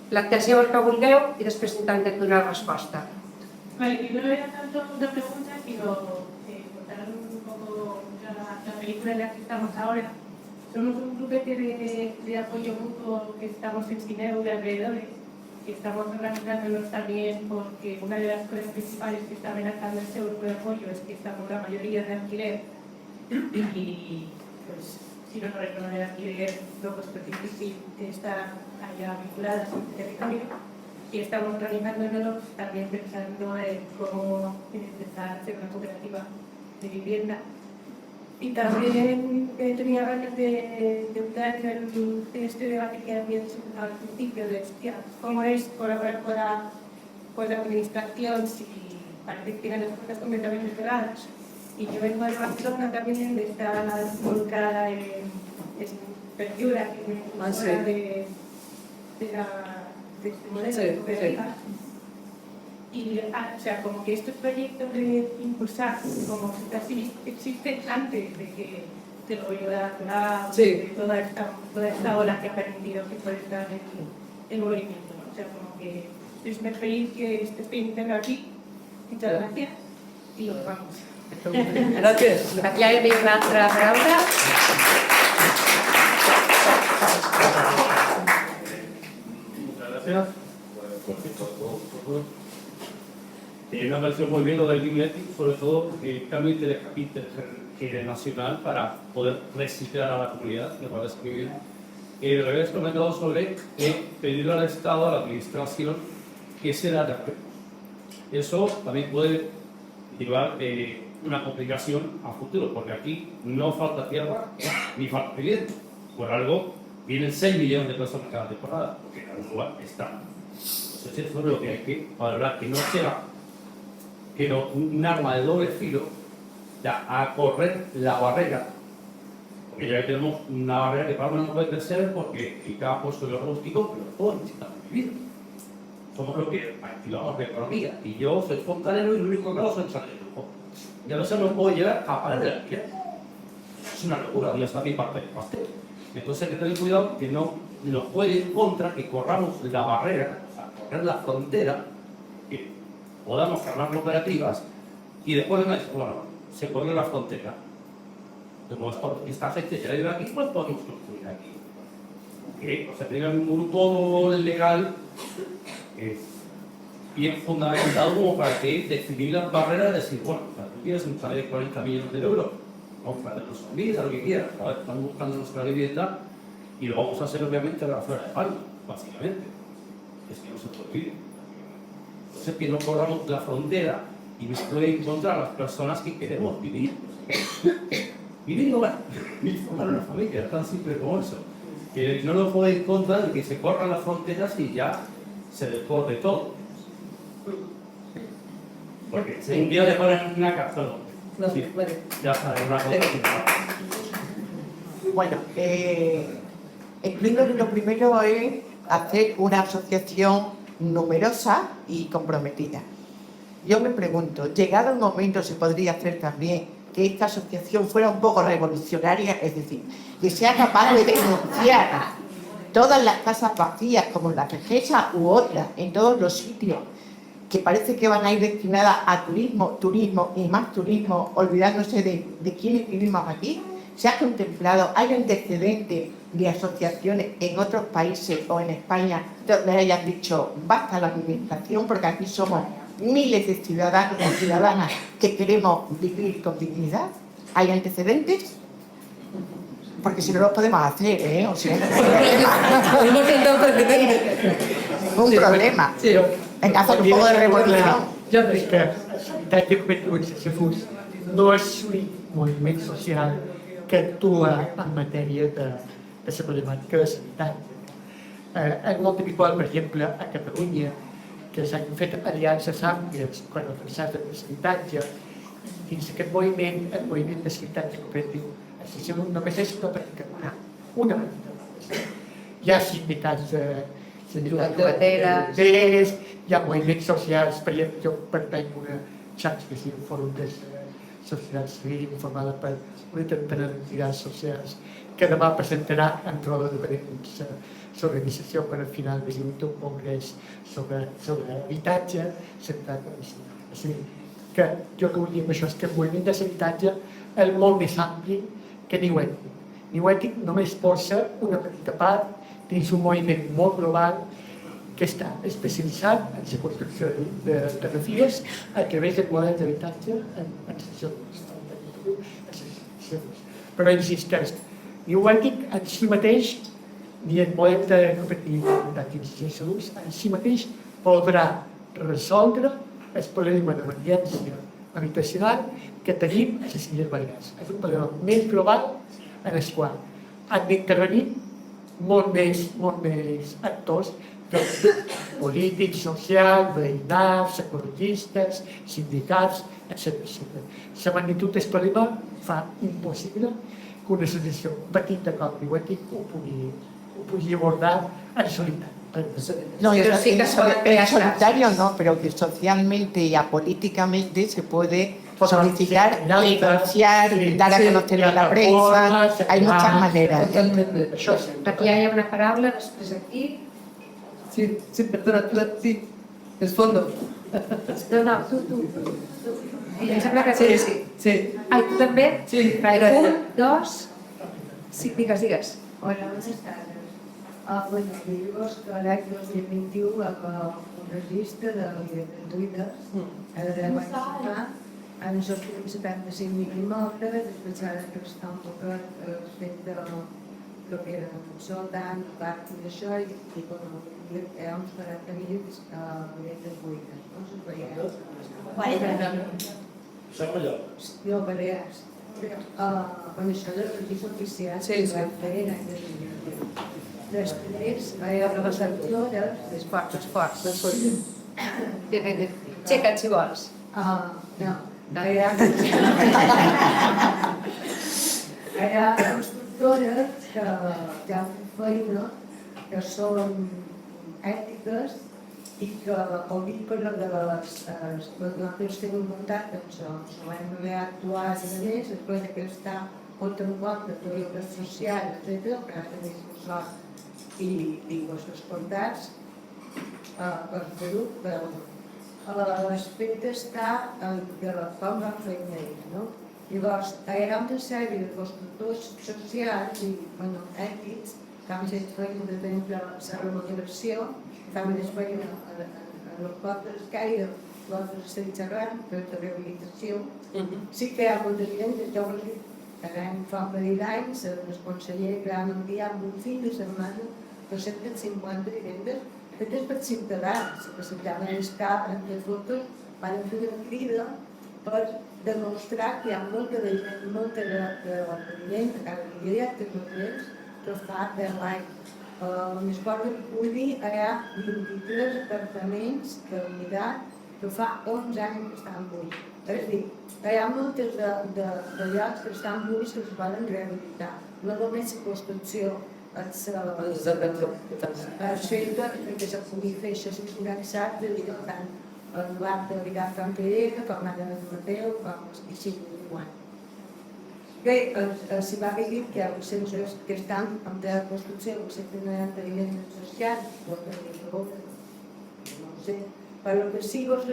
plantegeu el que vulgueu i després intentem donar resposta. Vale, y no era tanto una pregunta, sino contar un poco la película en la que estamos ahora. Somos un grupete de apoyo mutuo que estamos en Sineu de alrededores, que estamos organizándonos también porque una de las cosas principales que está amenazando este grupo de apoyo es que estamos la mayoría de alquiler y pues si no nos reconoce el alquiler, luego es difícil estar allá vinculadas a este territorio. Y estamos organizándonos también pensando en cómo empezar a hacer una cooperativa de vivienda. Y también tenía ganas de entrar en este debate que había al principio de cómo es colaborar con la administración si parece que tienen las cosas completamente pegadas. Y yo vengo de Barcelona también, de estar volcada en Verdura, que es una de este modelo de cooperativa. Y, o sea, como que estos proyectos de impulsar, como así, existen antes de que te lo voy a dar toda esta ola que ha permitido que pueda estar en movimiento, ¿no? O sea, como que es muy feliz que esté iniciando aquí. Muchas gracias. Y nos vamos. Gracias. Aquí hi havia una altra paraula. Gracias. Me ha parecido muy bien lo del Bibliotic, sobre todo el cambio intergeneracional para poder resistir a la comunidad, me parece muy bien. Lo habéis comentado sobre pedirle al Estado, a la Administración, que se la respete. Eso también puede llevar una complicación a futuro, porque aquí no falta tierra ni falta vivienda. Por algo vienen 6 millones de personas cada temporada, porque en algún lugar está. Entonces eso es lo que hay que valorar, que no sea un arma de doble filo a correr la barrera. Porque ya tenemos una barrera que para no puede crecer porque el campo es rústico, pero todos necesitamos vivir. Somos los que activamos la economía. Y yo soy fontanero y lo único que hago es echarle el ojo. Y a veces no puedo llegar a parar el es una locura, ya está mi parte del pastel. Entonces hay que tener cuidado que no nos juegue en contra que corramos la barrera, correr la frontera, que podamos cerrar operativas y después bueno, se corre la frontera. Como esta gente ya vive aquí, pues podemos construir aquí. O sea, tengan un grupo legal bien fundamentado como para que definir las barreras y decir, bueno, tú quieres un salario de 40 millones de euros, vamos a hacer nuestra vida, lo que quieras, estamos buscando nuestra vivienda y lo vamos a hacer obviamente fuera de España, básicamente. Es que no se puede vivir. Entonces que no corramos la frontera y nos puede encontrar las personas que queremos vivir. Vivir y formar una familia, tan simple como eso. Que no lo puede encontrar de que se corran las fronteras y ya se descorre todo. Porque si un día te ponen en una cárcel, sí, ya sabes, una cosa. Bueno, lo primero es hacer una asociación numerosa y comprometida. Yo me pregunto, llegado el momento se podría hacer también que esta asociación fuera un poco revolucionaria, es decir, que sea capaz de denunciar todas las casas vacías como la Regesa u otras en todos los sitios que parece que van a ir destinadas a turismo y más turismo, olvidándose de quiénes vivimos aquí. Se ha contemplado, hay antecedentes de asociaciones en otros países o en España donde hayan dicho basta la administración porque aquí somos miles de ciudadanos y ciudadanas que queremos vivir con dignidad. ¿Hay antecedentes? Porque si no lo podemos hacer, ¿eh? O sea, un problema. En caso de un poco de revolución. Jo crec que la Joventut sense fus no és un moviment social que actua en matèria de la problemàtica de sanitat. És molt habitual, per exemple, a Catalunya, que s'han fet aliances àmplies quan el pensat de sanitatge. Dins aquest moviment, el moviment de sanitatge cooperatiu, només és una banda. Hi ha sindicats llogaters, hi ha moviments socials, per exemple, jo pertanyo a una xarxa que es diu Fòrum de Societat Civil, formada per una trentena d'entitats socials, que demà presentarà en roda de verems l'organització per al final de juny un congrés sobre habitatge centrat en això. És a dir, que jo que vull dir amb això és que el moviment de sanitatge és molt més ampli que New Ethic. New Ethic només posa una petita part dins un moviment molt global que està especialitzat en la construcció de refiles a través del model d'habitatge en sessions. Però insisteix, New Ethic en si mateix, ni el model de competitivitat en si mateix podrà resoldre el problema d'emergència habitacional que tenim a les Illes Balears. És un problema més global en el qual han d'intervenir molt més actors polítics, socials, veïnals, ecologistes, sindicats, etc. La magnitud del problema fa impossible que una associació petita com New Ethic ho pugui abordar en solitari. No, en solitario no, pero que socialmente y apolíticamente se puede solicitar, denunciar, dar a conocer a la prensa, hay muchas maneras. Aquí hi ha una paraula, després aquí. Sí, perdona, sí, el fondo. No, tu. Em sembla que sí. Sí. Ai, tu també? Sí. Un, dos... Sí, digues. Hola, buenas tardes. Bueno, vivimos que l'any 2021 amb un registre de gratuïtes a la dreta municipal han sortit 75.000 immobles, després ara que estan tocant el fet de lo que era soldant, part d'això, i hi ha uns 40.000 vivendes buides, no? Sus Balears. Som allò. No, Balears. Quan això dels registres oficials que van fer l'any 2021. Després, hi ha les altres, Les forts. Aixeca't, si vols. no, hi ha constructores que han fet feina, que són ètiques i que el vincle de les que hem muntat, doncs ho hem d'haver actuat a més, després que està contra un cop de projectes socials, etc., que has de dir sort i els escoltats per fer-ho, però l'aspecte està de la com van fer ells, no? Llavors, hi ha una sèrie de constructors socials i ètics que han fet feina de la remodelació, estaven feina en el poc d'escaire, l'altre sense res, per la rehabilitació. Sí que hi ha molta gent que jo fa un parell d'anys, el conseller que van enviar un fin de setmana 250 vivendes fetes per ciutadans, que s'acaben els caps, entre fotos, van fer una crida per demostrar que hi ha molta de gent, molta de la gent, de cada dia, de tots que fa de l'any. Més coses que vull dir, hi ha 23 apartaments de la unitat que fa 11 anys que estan buits. És a dir, hi ha moltes de llocs que estan buits que es poden rehabilitar. No només la construcció, és feta perquè se pugui fer això organitzat de tant el bar de Ricardo Campellera, com ara de Mateu, com i així igual. Bé, s'hi va dir que els centres que estan en la construcció, els centres de vivendes socials, no sé, però que sí vos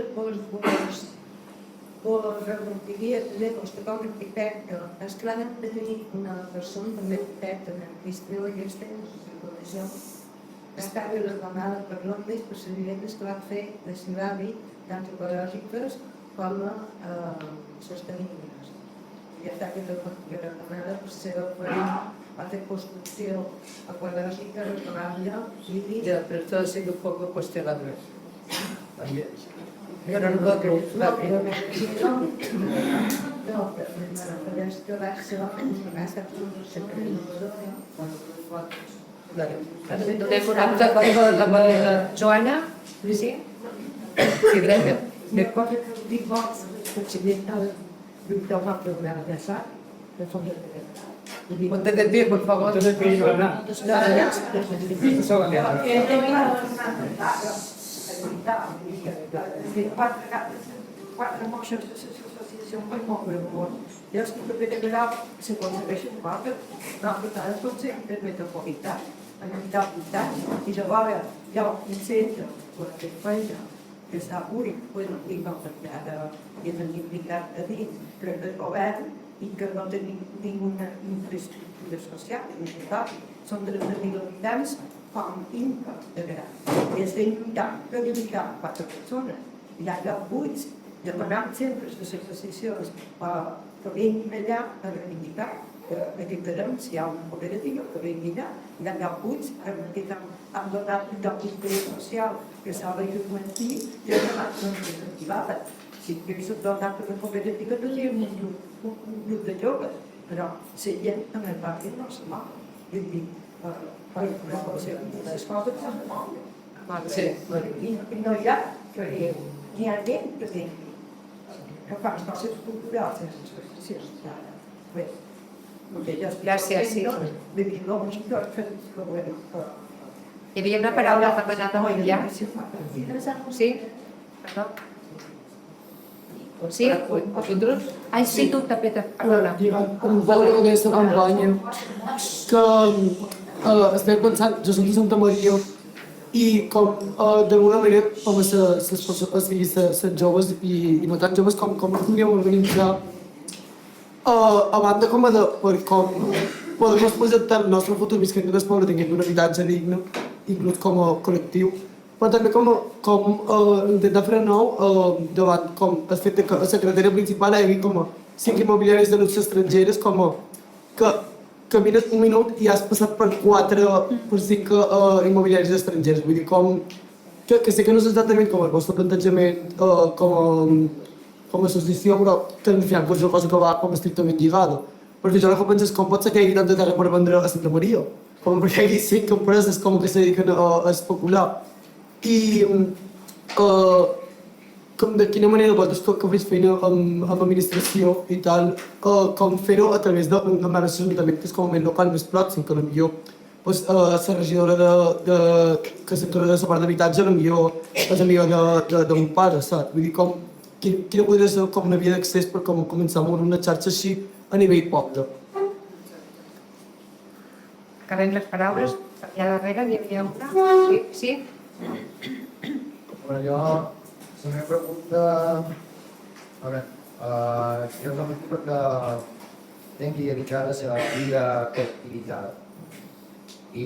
revertiria també vostre com a arquitecte. És clar que hem de tenir una persona també arquitecta, en el Cristeu aquesta informació està relacionada per l'Ondes, per les vivendes que van fer de Civavi, tant ecològiques com sostenibles. Ja està relacionada per la seva feina, va fer construcció ecològica, reparable i... Ya, pero todo ha sido un poco cuestionable. Pero nosotros, Joana? Sí? Sí, gracias. Después de occidental, Víctor programa de SAT, de fondo de Ponte de pie, por favor. Quatre mocions d'associació per moure el món. I els que de grau s'aconsegueixen quatre, votades pel centre metropolità, en unitat, i llavors hi ha un centre, per feina, que està únic, i no tenen implicat a dins, que és el govern, i que no tenim ninguna infraestructura social, són 30.000 habitants, com Inca de Gra. I estem lluitant 4 persones. Hi ha lloc buits, demanant sempre les associacions que vinguin allà a reivindicar que quedem, si hi ha una cooperativa que vingui allà, hi ha lloc buits, han donat un lloc d'interès social que s'ha de mantenir i han donat una empresa privada. Si haguéssim donat una cooperativa tindríem un grup de joves, però la gent en el barri no se mou. Vull dir, les coses s'han de moure. I no hi ha gent que tingui que fa les coses culturals en les associacions. Gràcies, sí. Hi havia una paraula demanada molt ja. Sí? Perdó? Sí? ¿Vosotros? Ai, sí, tu també, perdona. Un veure aquesta campanya que estem pensant, jo soc de Santa Maria, i com d'alguna manera com a les persones i les joves i no tan joves com ens podríem organitzar a banda com a de per com podem projectar el nostre futur visquent que després tinguem un habitatge digne, inclús com a col·lectiu, però també com intentar fer nou davant com el fet que la secretària principal hi hagi com a 5 immobiliàries de luxe estrangeres com a que camines un minut i has passat per 5 immobiliaris estrangers. Vull dir, que sé que no és exactament com el vostre plantejament com a associació, però que al final és una cosa que va com estrictament lligada. Perquè jo el que penso és com pot ser que hi hagi tanta terra per vendre a Santa Maria, com perquè hi hagi 5 empreses com que se dediquen a especular. I com de quina manera vosaltres que feu feina amb l'administració i tal, com fer-ho a través d'un ajuntament que és com a moment local més pròxim, que potser la regidora que s'encarrega de la part d'habitatge és amiga d'un pare, saps? Vull dir, quina podria ser com una via d'accés per començar a moure una xarxa així a nivell poble? Acabem les paraules. Allà darrere n'hi havia una. Sí? Bueno, jo, la meva pregunta... A veure, jo és una pregunta que tinc dedicada a la vida activitat. I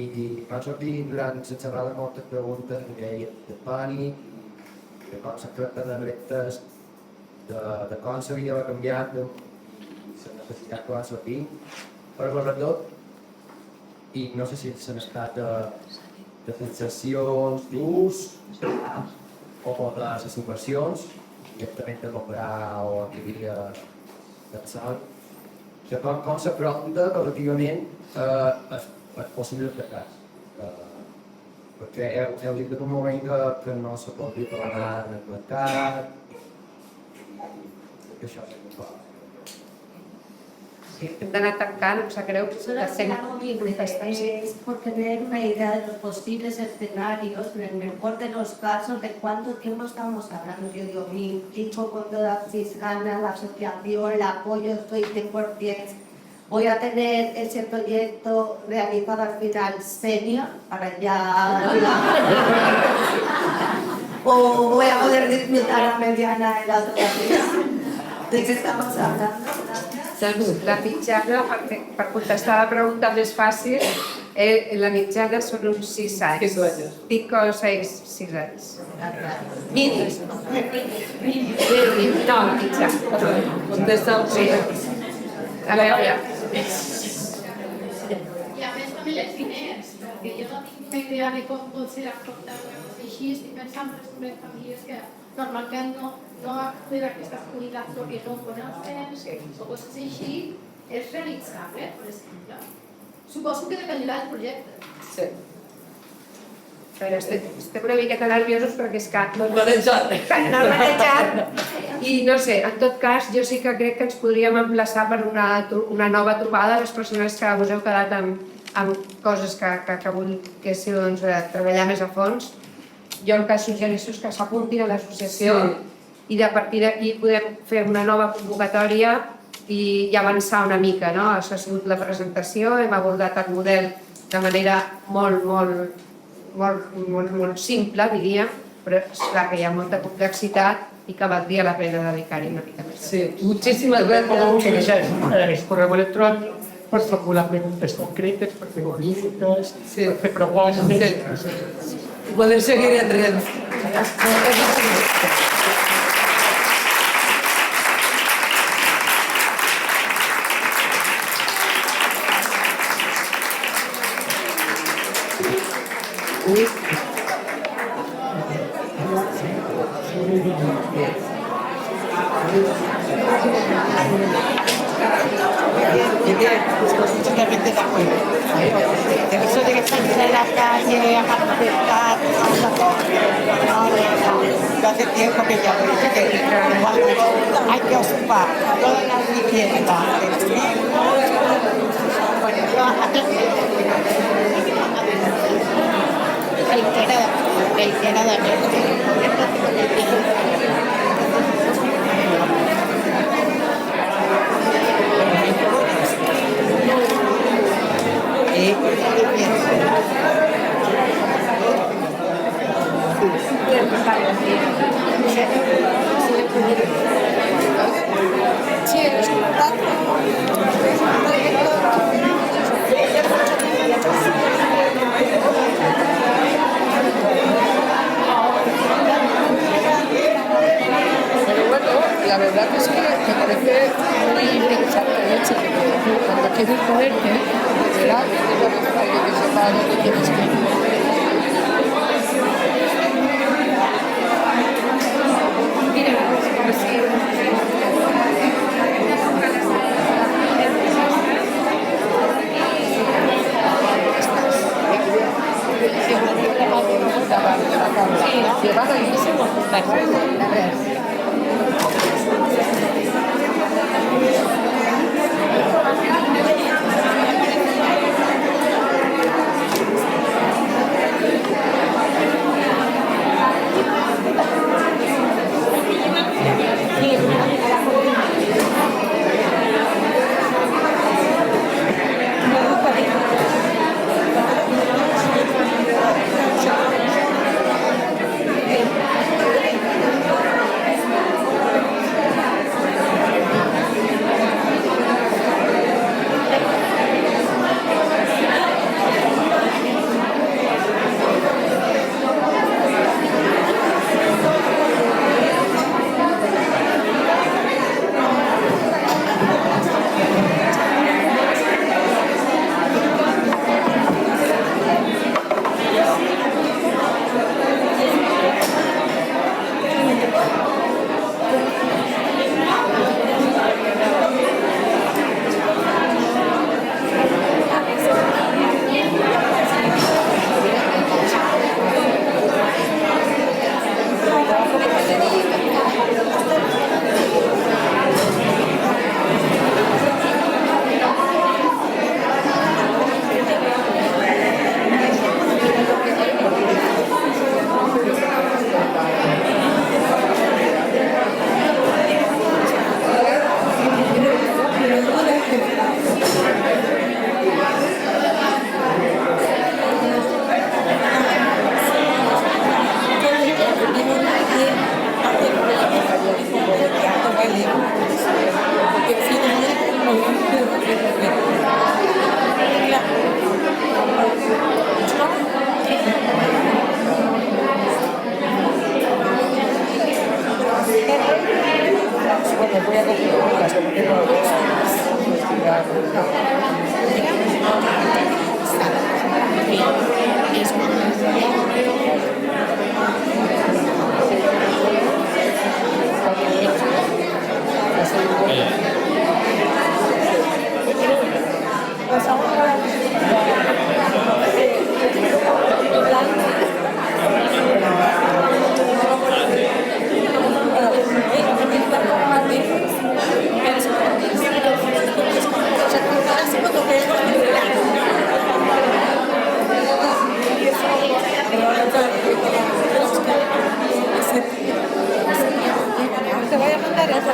m'han sortit durant la xerrada moltes preguntes de pànic, de com s'afecten els reptes, de com la vida va canviant, de la necessitat que va sortir, però sobretot, i no sé si s'han estat de sensacions d'ús o de les inversions, directament de comprar o adquirir del salt, com s'afronta col·lectivament els possibles fracàs. Perquè heu dit en un moment que no se pot dir parlar en el mercat, que això és important. Hem d'anar tancant, em sap greu, Solo algo es por tener una idea de los posibles escenarios, en el mejor de los casos, de cuánto tiempo estamos hablando. Yo digo, me implico con todas mis ganas, la asociación, el apoyo, estoy 100%. Voy a tener ese proyecto realizado al final senior, para ya... o voy a poder disfrutar a mediana en la otra vida. ¿De qué estamos hablando? Doncs la mitjana, per contestar la pregunta més fàcil, la mitjana són uns 6 anys. 5 o 6 anys. Mínim. No, mitjana. Contesta el sí. A veure. I a més també les diners, perquè jo no tinc una idea de com pot ser afrontar així, estic pensant en les famílies que normalment no acuden a aquestes comunitats perquè no coneixen o coses així, és realitzable, per exemple. Suposo que dependerà del projecte. Sí. Estem una miqueta nerviosos perquè és que no N'ha I no sé, en tot cas, jo sí que crec que ens podríem emplaçar per una nova trobada a les persones que us heu quedat amb coses que volguéssiu treballar més a fons. Jo el que suggereixo és que s'apuntin a l'associació i a partir d'aquí podem fer una nova convocatòria i avançar una mica. Això ha sigut la presentació, hem abordat el model de manera molt simple, diríem, però és clar que hi ha molta complexitat i que valdria la pena dedicar-hi una mica més. Sí, muchísimas gracias. El correu electrònic per formular preguntes concretes, per fer preguntes, per fer propostes. Poder seguir en red. Totalmente de acuerdo. Eso de que salir a la calle, a manifestar, no hace tiempo que ya lo dije que hay que ocupar todas las viviendas. Bueno, reiteradamente. Pero bueno, la verdad es que me parece muy interesante el hecho de que cuando quieres ponerte, de verdad, alguien que sepa lo que tienes que ir. Bueno, voy a coger las porque no lo te voy a mandar esa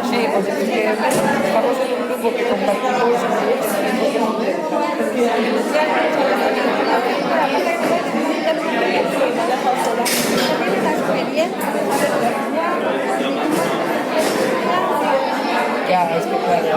sí, pues es que estamos en un grupo que compartimos ya, es que claro.